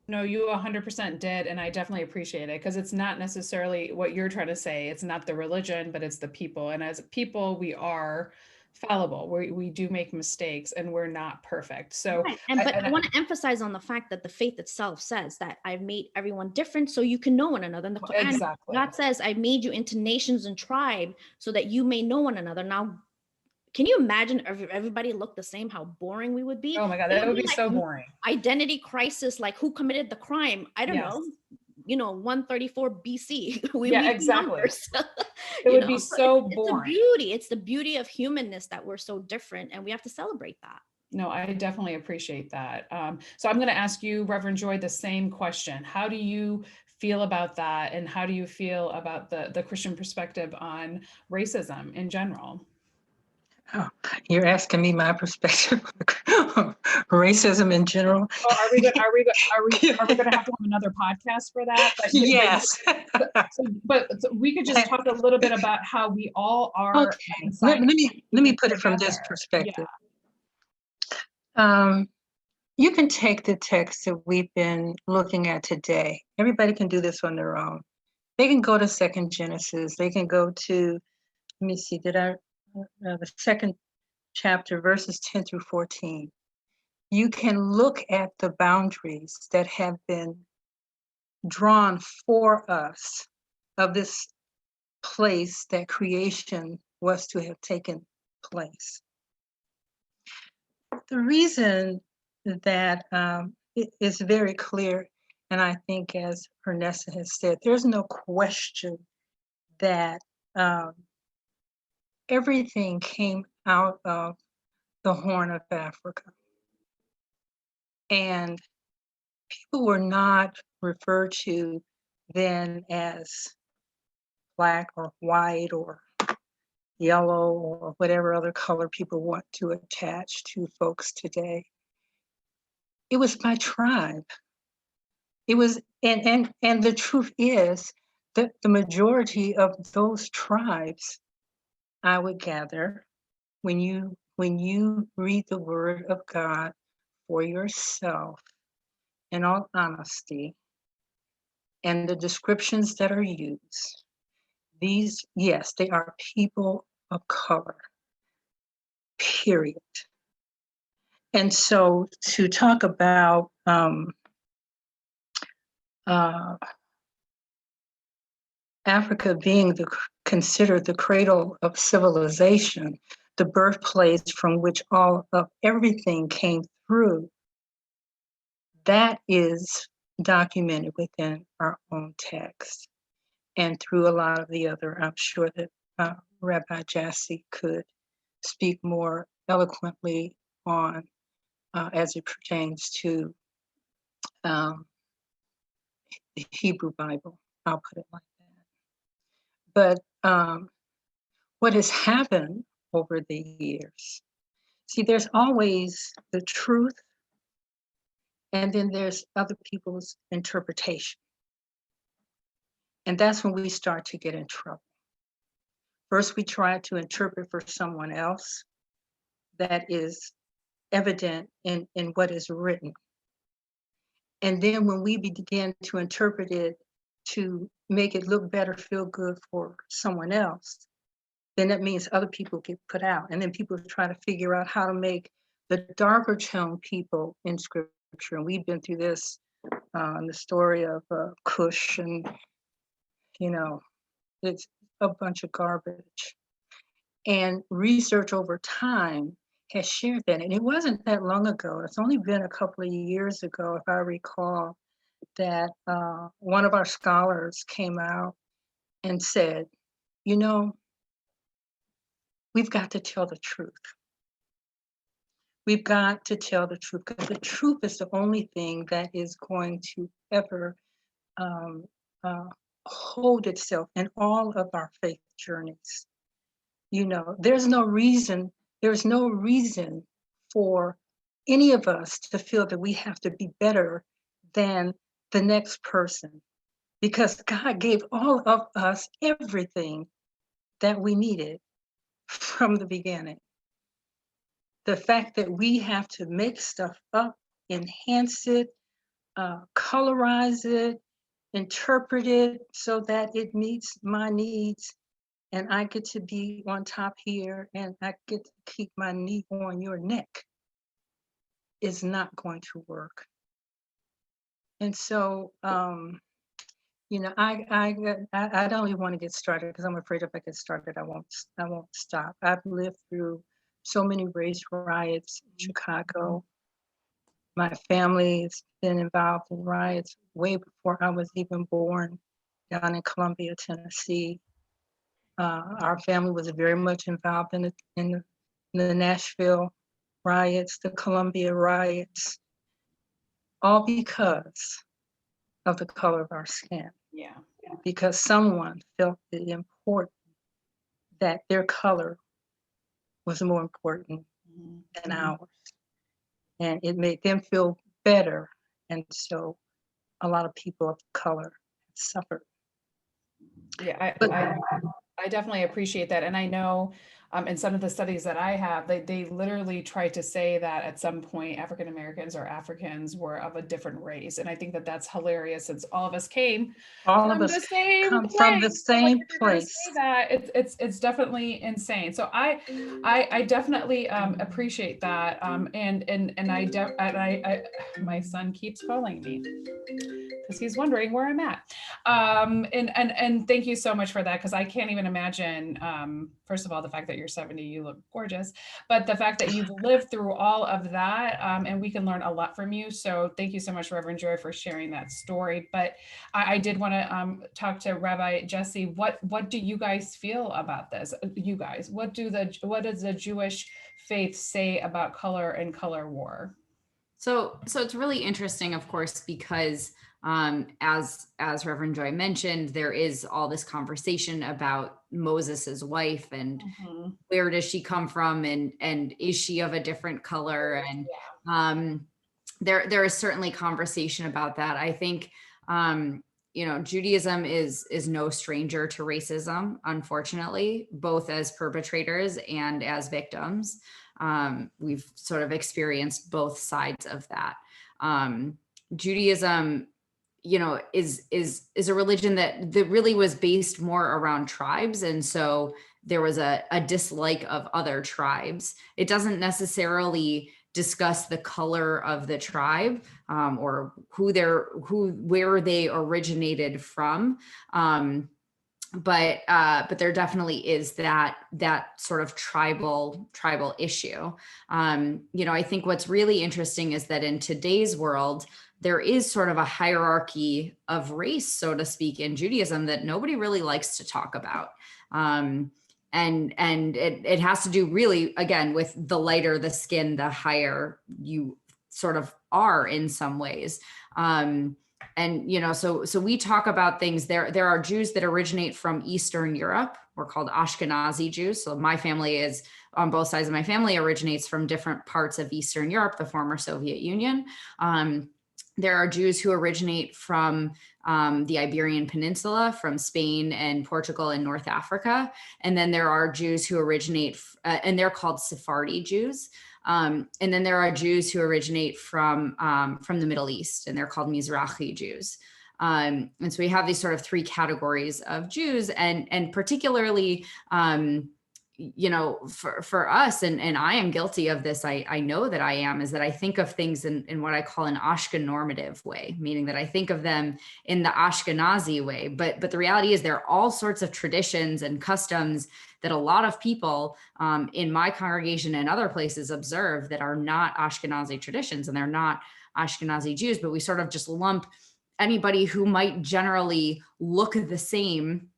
No, you 100% did. And I definitely appreciate it, because it's not necessarily what you're trying to say. It's not the religion, but it's the people. And as people, we are fallible. We do make mistakes, and we're not perfect. So, right. I want to emphasize on the fact that the faith itself says that I've made everyone different so you can know one another. In the Quran, exactly. God says, I've made you into nations and tribe so that you may know one another. Now, can you imagine if everybody looked the same, how boring we would be? Oh my God, that would be so boring. Identity crisis, like who committed the crime? I don't know. 134 BC. Yeah, exactly. Numbers. It would be so boring. It's a beauty. It's the beauty of humanness that we're so different, and we have to celebrate that. No, I definitely appreciate that. So I'm going to ask you, Reverend Joy, the same question. How do you feel about that? And how do you feel about the Christian perspective on racism in general? Oh, you're asking me my perspective on racism in general. Oh, are we going to have another podcast for that? Yes. But we could just talk a little bit about how we all are. Okay. Let me put it from this perspective. Yeah. You can take the text that we've been looking at today. Everybody can do this on their own. They can go to 2nd Genesis. They can go to, let me see, the 2nd chapter, verses 10 through 14. You can look at the boundaries that have been drawn for us of this place that creation was to have taken place. The reason that it is very clear, and I think as Ernesta has said, there's no question that everything came out of the Horn of Africa. And people were not referred to then as Black or white or yellow or whatever other color people want to attach to folks today. It was by tribe. It was, and the truth is that the majority of those tribes, I would gather, when you read the word of God for yourself, in all honesty, and the descriptions that are used, these, yes, they are people of color, period. And so to talk about Africa being considered the cradle of civilization, the birthplace from which all of everything came through, that is documented within our own text and through a lot of the other. I'm sure that Rabbi Jassy could speak more eloquently on as it pertains to the Hebrew Bible. I'll put it like that. But what has happened over the years, see, there's always the truth, and then there's other people's interpretation. And that's when we start to get in trouble. First, we try to interpret for someone else that is evident in what is written. And then when we begin to interpret it to make it look better, feel good for someone else, then that means other people get put out. And then people try to figure out how to make the darker tone people in scripture. And we've been through this, the story of Cush, and, you know, it's a bunch of garbage. And research over time has shared that. And it wasn't that long ago. It's only been a couple of years ago, if I recall, that one of our scholars came out and said, you know, we've got to tell the truth. We've got to tell the truth, because the truth is the only thing that is going to ever hold itself in all of our faith journeys. You know, there's no reason for any of us to feel that we have to be better than the next person, because God gave all of us everything that we needed from the beginning. The fact that we have to make stuff up, enhance it, colorize it, interpret it so that it meets my needs, and I get to be on top here and I get to keep my knee on your neck, is not going to work. And so, you know, I don't even want to get started, because I'm afraid if I get started, I won't stop. I've lived through so many race riots in Chicago. My family's been involved in riots way before I was even born, down in Columbia, Tennessee. Our family was very much involved in the Nashville riots, the Columbia riots, all because of the color of our skin. Yeah. Because someone felt it important that their color was more important than ours. And it made them feel better. And so a lot of people of color suffered. Yeah, I definitely appreciate that. And I know in some of the studies that I have, they literally try to say that at some point African Americans or Africans were of a different race. And I think that that's hilarious, since all of us came All of us come from the same place. That it's definitely insane. So I definitely appreciate that. And I my son keeps calling me because he's wondering where I'm at. And thank you so much for that, because I can't even imagine, first of all, the fact that you're 70, you look gorgeous, but the fact that you've lived through all of that, and we can learn a lot from you. So thank you so much, Reverend Joy, for sharing that story. But I did want to talk to Rabbi Jesse. What do you guys feel about this? You guys, what does the Jewish faith say about color and color war? So it's really interesting, of course, because as Reverend Joy mentioned, there is all this conversation about Moses's wife and where does she come from, and is she of a different color? And there is certainly conversation about that. I think you know, Judaism is no stranger to racism, unfortunately, both as perpetrators and as victims. We've sort of experienced both sides of that. Judaism, you know, is a religion that really was based more around tribes. And so there was a dislike of other tribes. It doesn't necessarily discuss the color of the tribe, or where they originated from. But there definitely is that sort of tribal issue. You know, I think what's really interesting is that in today's world, there is sort of a hierarchy of race, so to speak, in Judaism that nobody really likes to talk about. And it has to do really, again, with the lighter the skin, the higher you sort of are in some ways. And, you know, so we talk about things. There are Jews that originate from Eastern Europe. We're called Ashkenazi Jews. So my family is, on both sides of my family, originates from different parts of Eastern Europe, the former Soviet Union. There are Jews who originate from the Iberian Peninsula, from Spain and Portugal and North Africa. And then there are Jews who originate, and they're called Sephardi Jews. And then there are Jews who originate from the Middle East, and they're called Mizrahi Jews. And so we have these sort of three categories of Jews, and particularly, you know, for us, and I am guilty of this, I know that I am, is that I think of things in what I call an Ashkenormative way, meaning that I think of them in the Ashkenazi way. But the reality is there are all sorts of traditions and customs that a lot of people in my congregation and other places observe that are not Ashkenazi traditions, and they're not Ashkenazi Jews, but we sort of just lump anybody who might generally look the same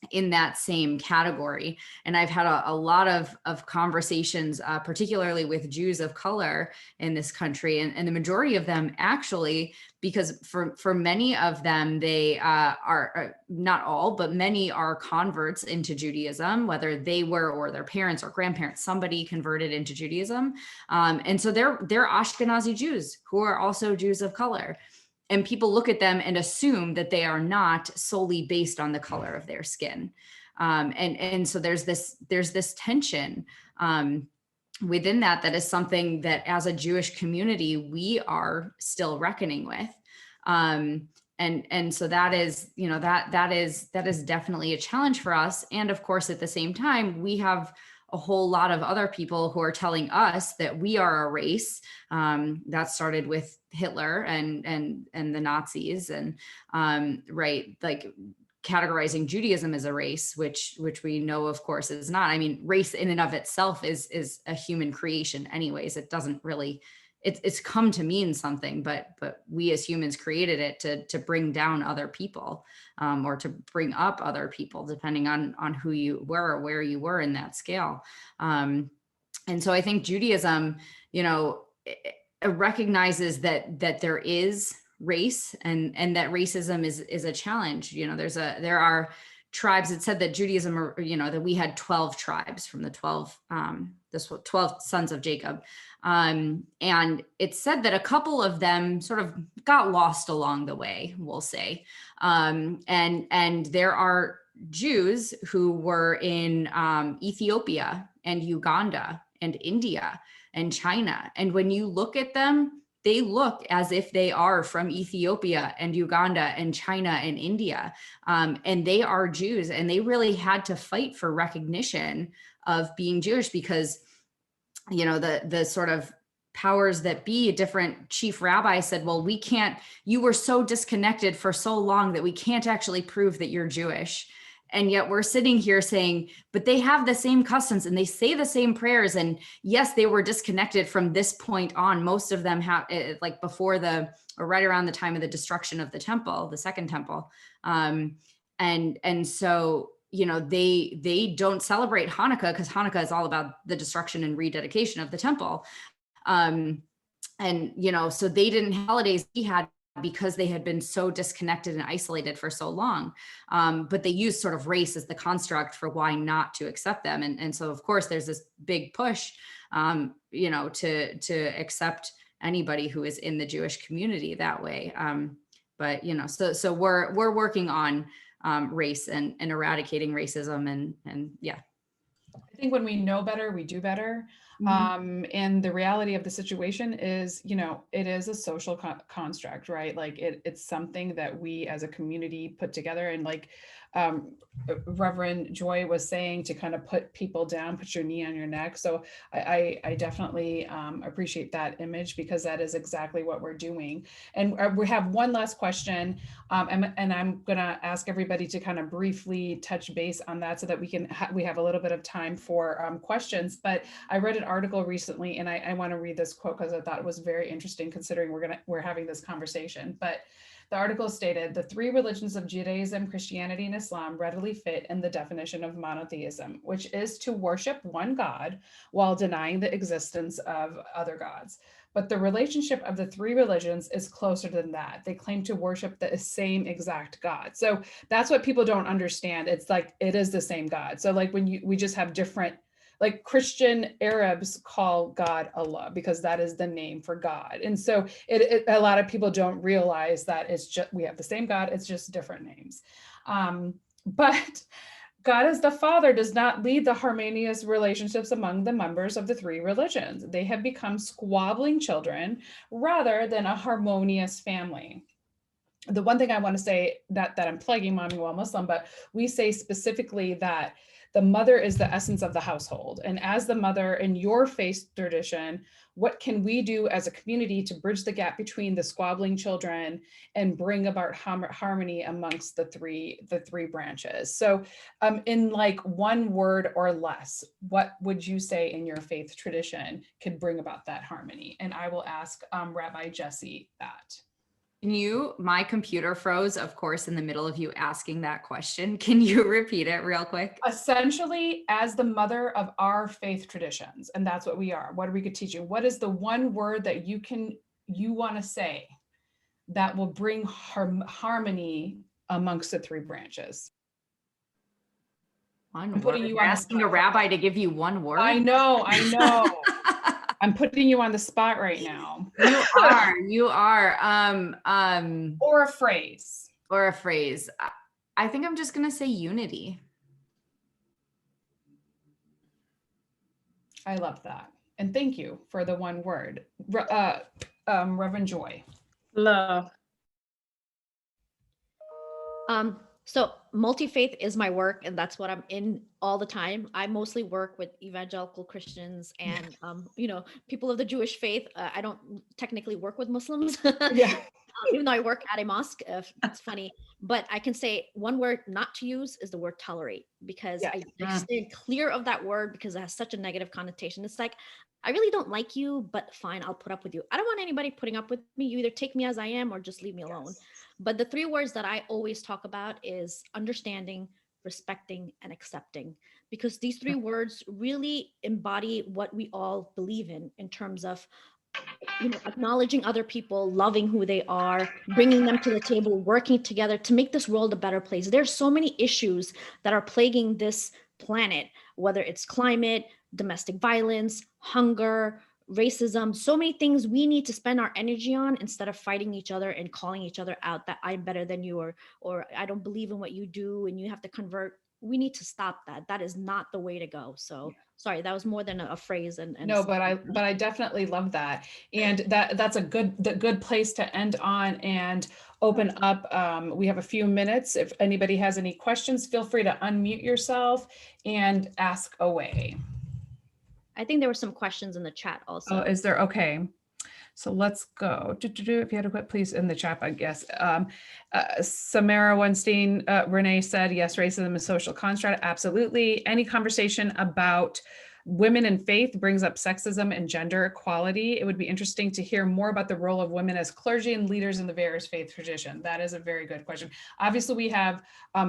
in that same category. And I've had a lot of conversations, particularly with Jews of color in this country, and the majority of them actually, because for many of them, they are, not all, but many are converts into Judaism, whether they were or their parents or grandparents, somebody converted into Judaism. And so they're Ashkenazi Jews who are also Jews of color. And people look at them and assume that they are not solely based on the color of their skin. And so there's this tension within that is something that as a Jewish community, we are still reckoning with. And so that is, you know, that is definitely a challenge for us. And of course, at the same time, we have a whole lot of other people who are telling us that we are a race that started with Hitler and the Nazis, and right, like categorizing Judaism as a race, which we know, of course, is not. I mean, race in and of itself is a human creation anyways. It doesn't really, it's come to mean something, but we as humans created it to bring down other people, or to bring up other people, depending on who you were or where you were in that scale. And so I think Judaism, you know, it recognizes that there is race, and that racism is a challenge. You know, there are tribes. It said that Judaism, or, you know, that we had 12 tribes from the 12 sons of Jacob. And it said that a couple of them sort of got lost along the way, we'll say. And there are Jews who were in Ethiopia and Uganda and India and China. And when you look at them, they look as if they are from Ethiopia and Uganda and China and India. And they are Jews, and they really had to fight for recognition of being Jewish, because, you know, the sort of powers that be, a different chief rabbi said, well, we can't, you were so disconnected for so long that we can't actually prove that you're Jewish. And yet we're sitting here saying, but they have the same customs and they say the same prayers. And yes, they were disconnected from this point on. Most of them have, like before or right around the time of the destruction of the temple, the second temple. And so, you know, they don't celebrate Hanukkah, because Hanukkah is all about the destruction and rededication of the temple. And, you know, so they didn't have holidays we had, because they had been so disconnected and isolated for so long. But they used sort of race as the construct for why not to accept them. And so, of course, there's this big push, you know, to accept anybody who is in the Jewish community that way. But, you know, so we're working on race and eradicating racism, and yeah. I think when we know better, we do better. And the reality of the situation is, you know, it is a social construct, right? Like it's something that we as a community put together. And like Reverend Joy was saying, to kind of put people down, put your knee on your neck. So I definitely appreciate that image, because that is exactly what we're doing. And we have one last question, and I'm gonna ask everybody to kind of briefly touch base on that, so that we have a little bit of time for questions. But I read an article recently, and I want to read this quote because I thought it was very interesting, considering we're having this conversation. But the article stated, the three religions of Judaism, Christianity, and Islam readily fit in the definition of monotheism, which is to worship one God while denying the existence of other gods. But the relationship of the three religions is closer than that. They claim to worship the same exact God. So that's what people don't understand. It's like, it is the same God. So like when we just have different like Christian Arabs call God Allah because that is the name for God. And so a lot of people don't realize that it's just, we have the same God, it's just different names. But God as the Father does not lead the harmonious relationships among the members of the three religions. They have become squabbling children rather than a harmonious family. The one thing I want to say that I'm plugging Mommy Well Muslim, but we say specifically that the mother is the essence of the household. And as the mother in your faith tradition, what can we do as a community to bridge the gap between the squabbling children and bring about harmony amongst the three branches? So in like one word or less, what would you say in your faith tradition could bring about that harmony? And I will ask Rabbi Jesse that. My computer froze, of course, in the middle of you asking that question. Can you repeat it real quick? Essentially, as the mother of our faith traditions, and that's what we are. What are we teaching? What is the one word that you want to say that will bring harmony amongst the three branches? I'm putting you on asking a rabbi to give you one word. I know. I'm putting you on the spot right now. You are. Or a phrase. I think I'm just going to say unity. I love that. And thank you for the one word. Reverend Joy. Love. So multi-faith is my work, and that's what I'm in all the time. I mostly work with evangelical Christians and, people of the Jewish faith. I don't technically work with Muslims, even though I work at a mosque. It's funny, but I can say one word not to use is the word tolerate, because I stay clear of that word because it has such a negative connotation. It's like, I really don't like you, but fine, I'll put up with you. I don't want anybody putting up with me. You either take me as I am or just leave me alone. But the three words that I always talk about is understanding, respecting, and accepting, because these three words really embody what we all believe in terms of, acknowledging other people, loving who they are, bringing them to the table, working together to make this world a better place. There's so many issues that are plaguing this planet, whether it's climate, domestic violence, hunger, racism, so many things we need to spend our energy on instead of fighting each other and calling each other out that I'm better than you, or I don't believe in what you do and you have to convert. We need to stop that. That is not the way to go. So sorry, that was more than a phrase. And no, but I definitely love that. And that's a good place to end on and open up. We have a few minutes. If anybody has any questions, feel free to unmute yourself and ask away. I think there were some questions in the chat also. Oh, is there? Okay. So let's go. If you had to put please in the chat, I guess. Samara Weinstein, Renee said, yes, racism is social construct. Absolutely. Any conversation about women in faith brings up sexism and gender equality. It would be interesting to hear more about the role of women as clergy and leaders in the various faith traditions. That is a very good question. Obviously, we have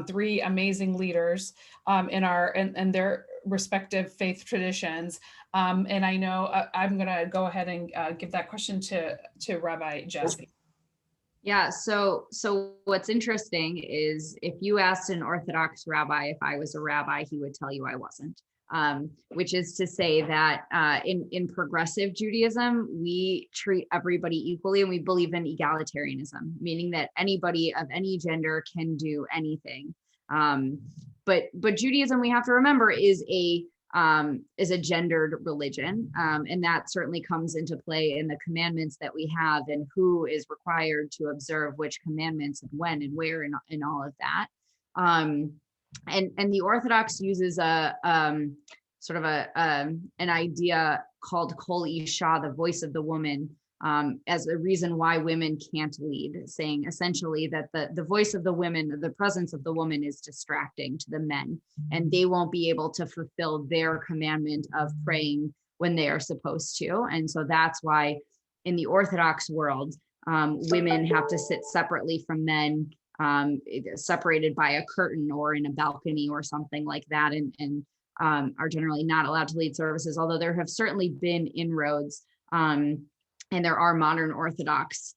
three amazing leaders in their respective faith traditions. And I know I'm going to go ahead and give that question to Rabbi Jesse. Yeah, so what's interesting is if you asked an Orthodox rabbi if I was a rabbi, he would tell you I wasn't. Which is to say that in progressive Judaism, we treat everybody equally and we believe in egalitarianism, meaning that anybody of any gender can do anything. But Judaism, we have to remember, is a gendered religion, and that certainly comes into play in the commandments that we have and who is required to observe which commandments and when and where and all of that. And the Orthodox uses an idea called Kol Isha, the voice of the woman, as a reason why women can't lead, saying essentially that the voice of the women, the presence of the woman is distracting to the men, and they won't be able to fulfill their commandment of praying when they are supposed to. And so that's why in the Orthodox world, women have to sit separately from men, separated by a curtain or in a balcony or something like that, and are generally not allowed to lead services, although there have certainly been inroads, and there are modern Orthodox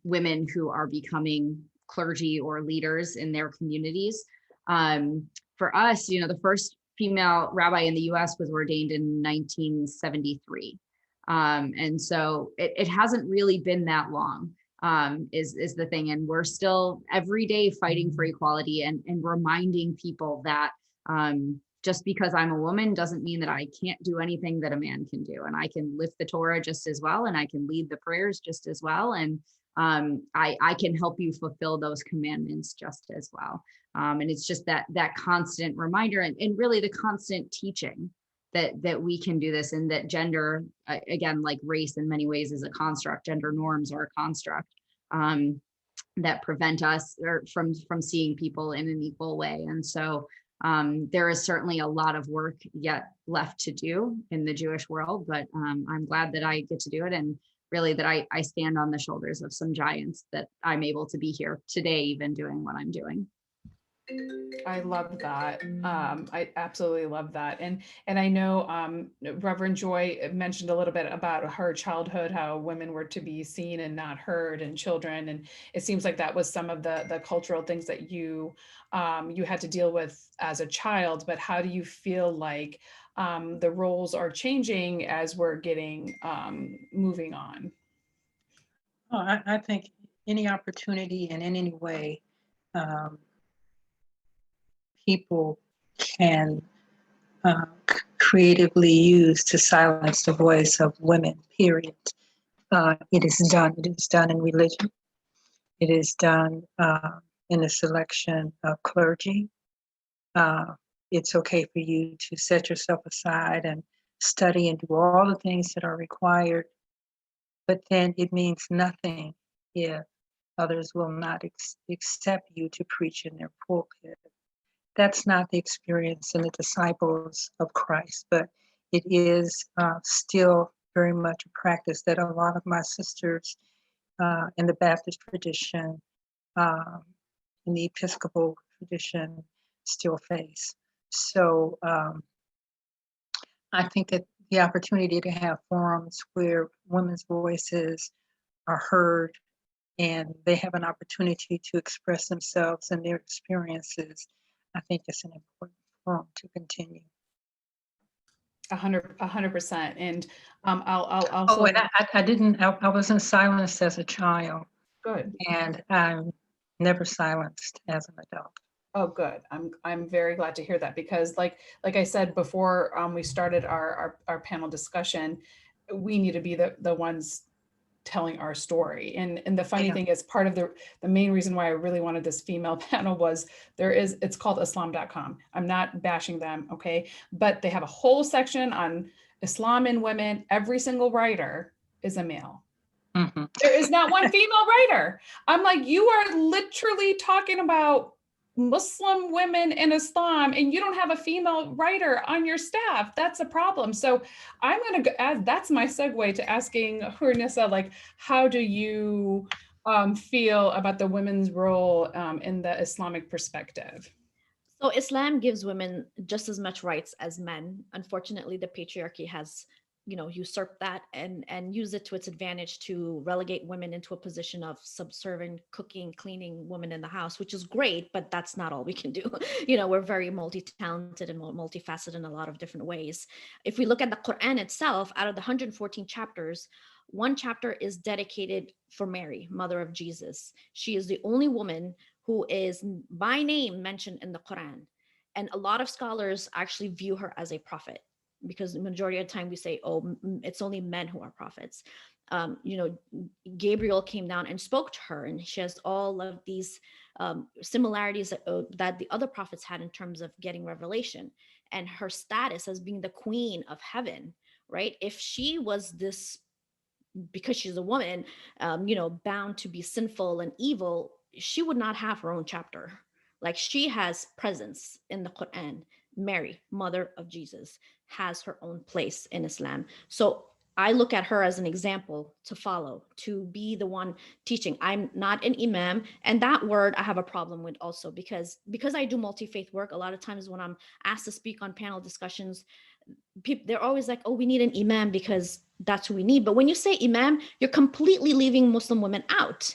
women who are becoming clergy or leaders in their communities. For us, the first female rabbi in the US was ordained in 1973. And so it hasn't really been that long, is the thing. And we're still every day fighting for equality and reminding people that just because I'm a woman doesn't mean that I can't do anything that a man can do. And I can lift the Torah just as well, and I can lead the prayers just as well. And I can help you fulfill those commandments just as well. And it's just that constant reminder and really the constant teaching that we can do this, and that gender, again, like race in many ways is a construct, gender norms are a construct that prevent us from seeing people in an equal way. And so there is certainly a lot of work yet left to do in the Jewish world, but I'm glad that I get to do it, and really that I stand on the shoulders of some giants, that I'm able to be here today, even doing what I'm doing. I love that. I absolutely love that. And I know Reverend Joy mentioned a little bit about her childhood, how women were to be seen and not heard, and children. And it seems like that was some of the cultural things that you had to deal with as a child. But how do you feel like the roles are changing as we're getting moving on? Oh, I think any opportunity and in any way people can creatively use to silence the voice of women, period. It is done. It is done in religion. It is done in the selection of clergy. It's okay for you to set yourself aside and study and do all the things that are required, but then it means nothing if others will not accept you to preach in their pulpit. That's not the experience in the disciples of Christ, but it is still very much a practice that a lot of my sisters in the Baptist tradition, in the Episcopal tradition, still face. So I think that the opportunity to have forums where women's voices are heard and they have an opportunity to express themselves and their experiences, I think it's an important forum to continue. 100%. And I'll also. Oh, and I wasn't silenced as a child. Good. And I'm never silenced as an adult. Oh, good. I'm very glad to hear that, because like I said before we started our panel discussion, we need to be the ones telling our story. And the funny thing is, part of the main reason why I really wanted this female panel was it's called Islam.com. I'm not bashing them, okay? But they have a whole section on Islam and women. Every single writer is a male. Mm-hmm. There is not one female writer. I'm like, you are literally talking about Muslim women in Islam, and you don't have a female writer on your staff. That's a problem. So I'm going to add, that's my segue to asking Hurnissa, like, how do you feel about the women's role in the Islamic perspective? So Islam gives women just as much rights as men. Unfortunately, the patriarchy has usurp that and use it to its advantage to relegate women into a position of subservient cooking, cleaning women in the house, which is great, but that's not all we can do. We're very multi-talented and multifaceted in a lot of different ways. If we look at the Quran itself, out of the 114 chapters, one chapter is dedicated for Mary, mother of Jesus. She is the only woman who is by name mentioned in the Quran. And a lot of scholars actually view her as a prophet, because the majority of the time we say, oh, it's only men who are prophets. Gabriel came down and spoke to her, and she has all of these similarities that the other prophets had in terms of getting revelation, and her status as being the queen of heaven, right? If she was this, because she's a woman, bound to be sinful and evil, she would not have her own chapter. Like, she has presence in the Quran. Mary, mother of Jesus, has her own place in Islam. So I look at her as an example to follow, to be the one teaching. I'm not an imam, and that word I have a problem with also, because I do multi-faith work. A lot of times when I'm asked to speak on panel discussions, they're always like, oh, we need an imam because that's who we need. But when you say imam, you're completely leaving Muslim women out.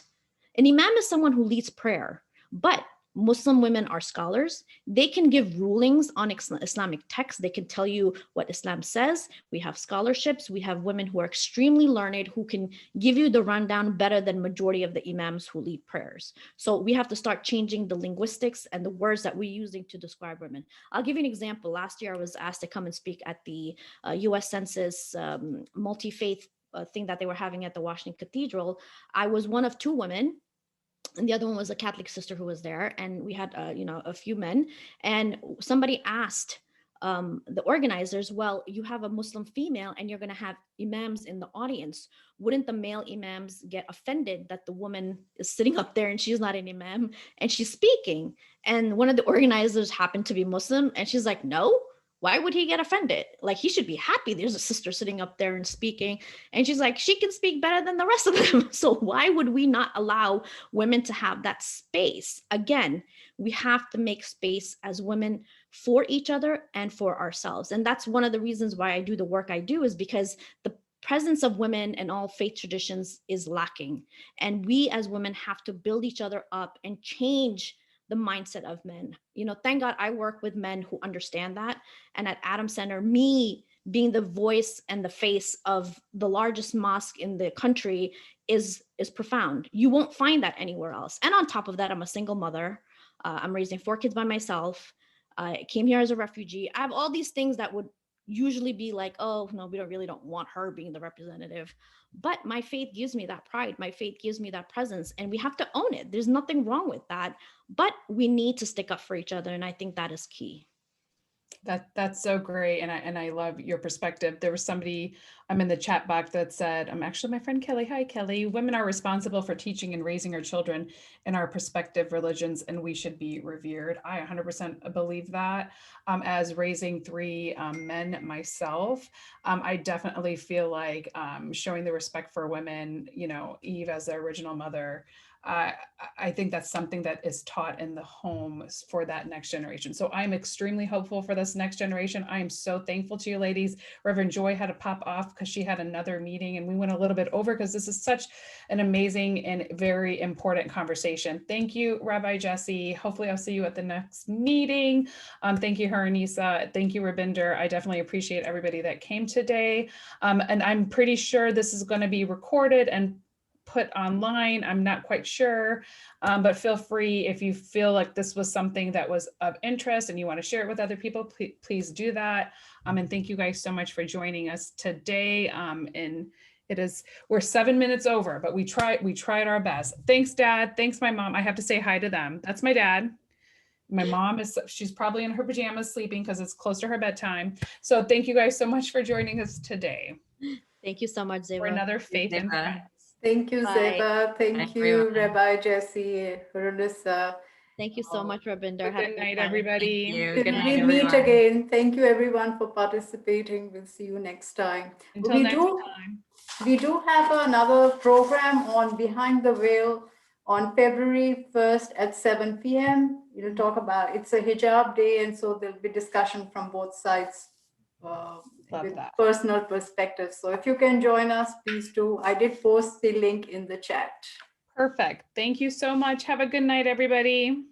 An imam is someone who leads prayer, but Muslim women are scholars. They can give rulings on Islamic texts. They can tell you what Islam says. We have scholarships. We have women who are extremely learned, who can give you the rundown better than majority of the imams who lead prayers. So we have to start changing the linguistics and the words that we're using to describe women. I'll give you an example. Last year, I was asked to come and speak at the US Census multi-faith thing that they were having at the Washington Cathedral. I was one of two women, and the other one was a Catholic sister who was there, and we had a few men. And somebody asked the organizers, well, you have a Muslim female and you're going to have imams in the audience. Wouldn't the male imams get offended that the woman is sitting up there and she's not an imam and she's speaking? And one of the organizers happened to be Muslim, and she's like, no, why would he get offended? Like, he should be happy there's a sister sitting up there and speaking. And she's like, she can speak better than the rest of them. So why would we not allow women to have that space? Again, we have to make space as women for each other and for ourselves. And that's one of the reasons why I do the work I do, is because the presence of women in all faith traditions is lacking. And we as women have to build each other up and change the mindset of men. Thank God I work with men who understand that. And at Adam Center, me being the voice and the face of the largest mosque in the country is profound. You won't find that anywhere else. And on top of that, I'm a single mother. I'm raising 4 kids by myself. I came here as a refugee. I have all these things that would usually be like, oh, no, we don't want her being the representative. But my faith gives me that pride. My faith gives me that presence, and we have to own it. There's nothing wrong with that, but we need to stick up for each other. And I think that is key. That's so great. And I love your perspective. There was somebody in the chat box that said, I'm actually my friend Kelly. Hi, Kelly. Women are responsible for teaching and raising our children in our prospective religions, and we should be revered. I 100% believe that. As raising 3 men myself, I definitely feel like showing the respect for women, Eve as the original mother, I think that's something that is taught in the home for that next generation. So I'm extremely hopeful for this next generation. I am so thankful to you ladies. Reverend Joy had to pop off because she had another meeting, and we went a little bit over because this is such an amazing and very important conversation. Thank you, Rabbi Jesse. Hopefully I'll see you at the next meeting. Thank you, Haranisa. Thank you, Rabinder. I definitely appreciate everybody that came today. And I'm pretty sure this is going to be recorded and put online. I'm not quite sure, but feel free, if you feel like this was something that was of interest and you want to share it with other people, please do that. And thank you guys so much for joining us today. And we're 7 minutes over, but we tried our best. Thanks, Dad. Thanks, my mom. I have to say hi to them. That's my dad. My mom she's probably in her pajamas sleeping because it's close to her bedtime. So thank you guys so much for joining us today. Thank you so much, Zeba. For another Faith and Friends. Thank you, Bye. Zeba. Thank you, Rabbi Jesse, Haranisa. Thank you so much, Rabinder. Good night, everybody. Good night, We meet again. Thank you, everyone, for participating. We'll see you next time. Until next time. We do have another program on Behind the Veil on February 1st at 7 p.m. We'll talk about, it's a hijab day, and so there'll be discussion from both sides with personal perspective. So if you can join us, please do. I did post the link in the chat. Perfect. Thank you so much. Have a good night, everybody.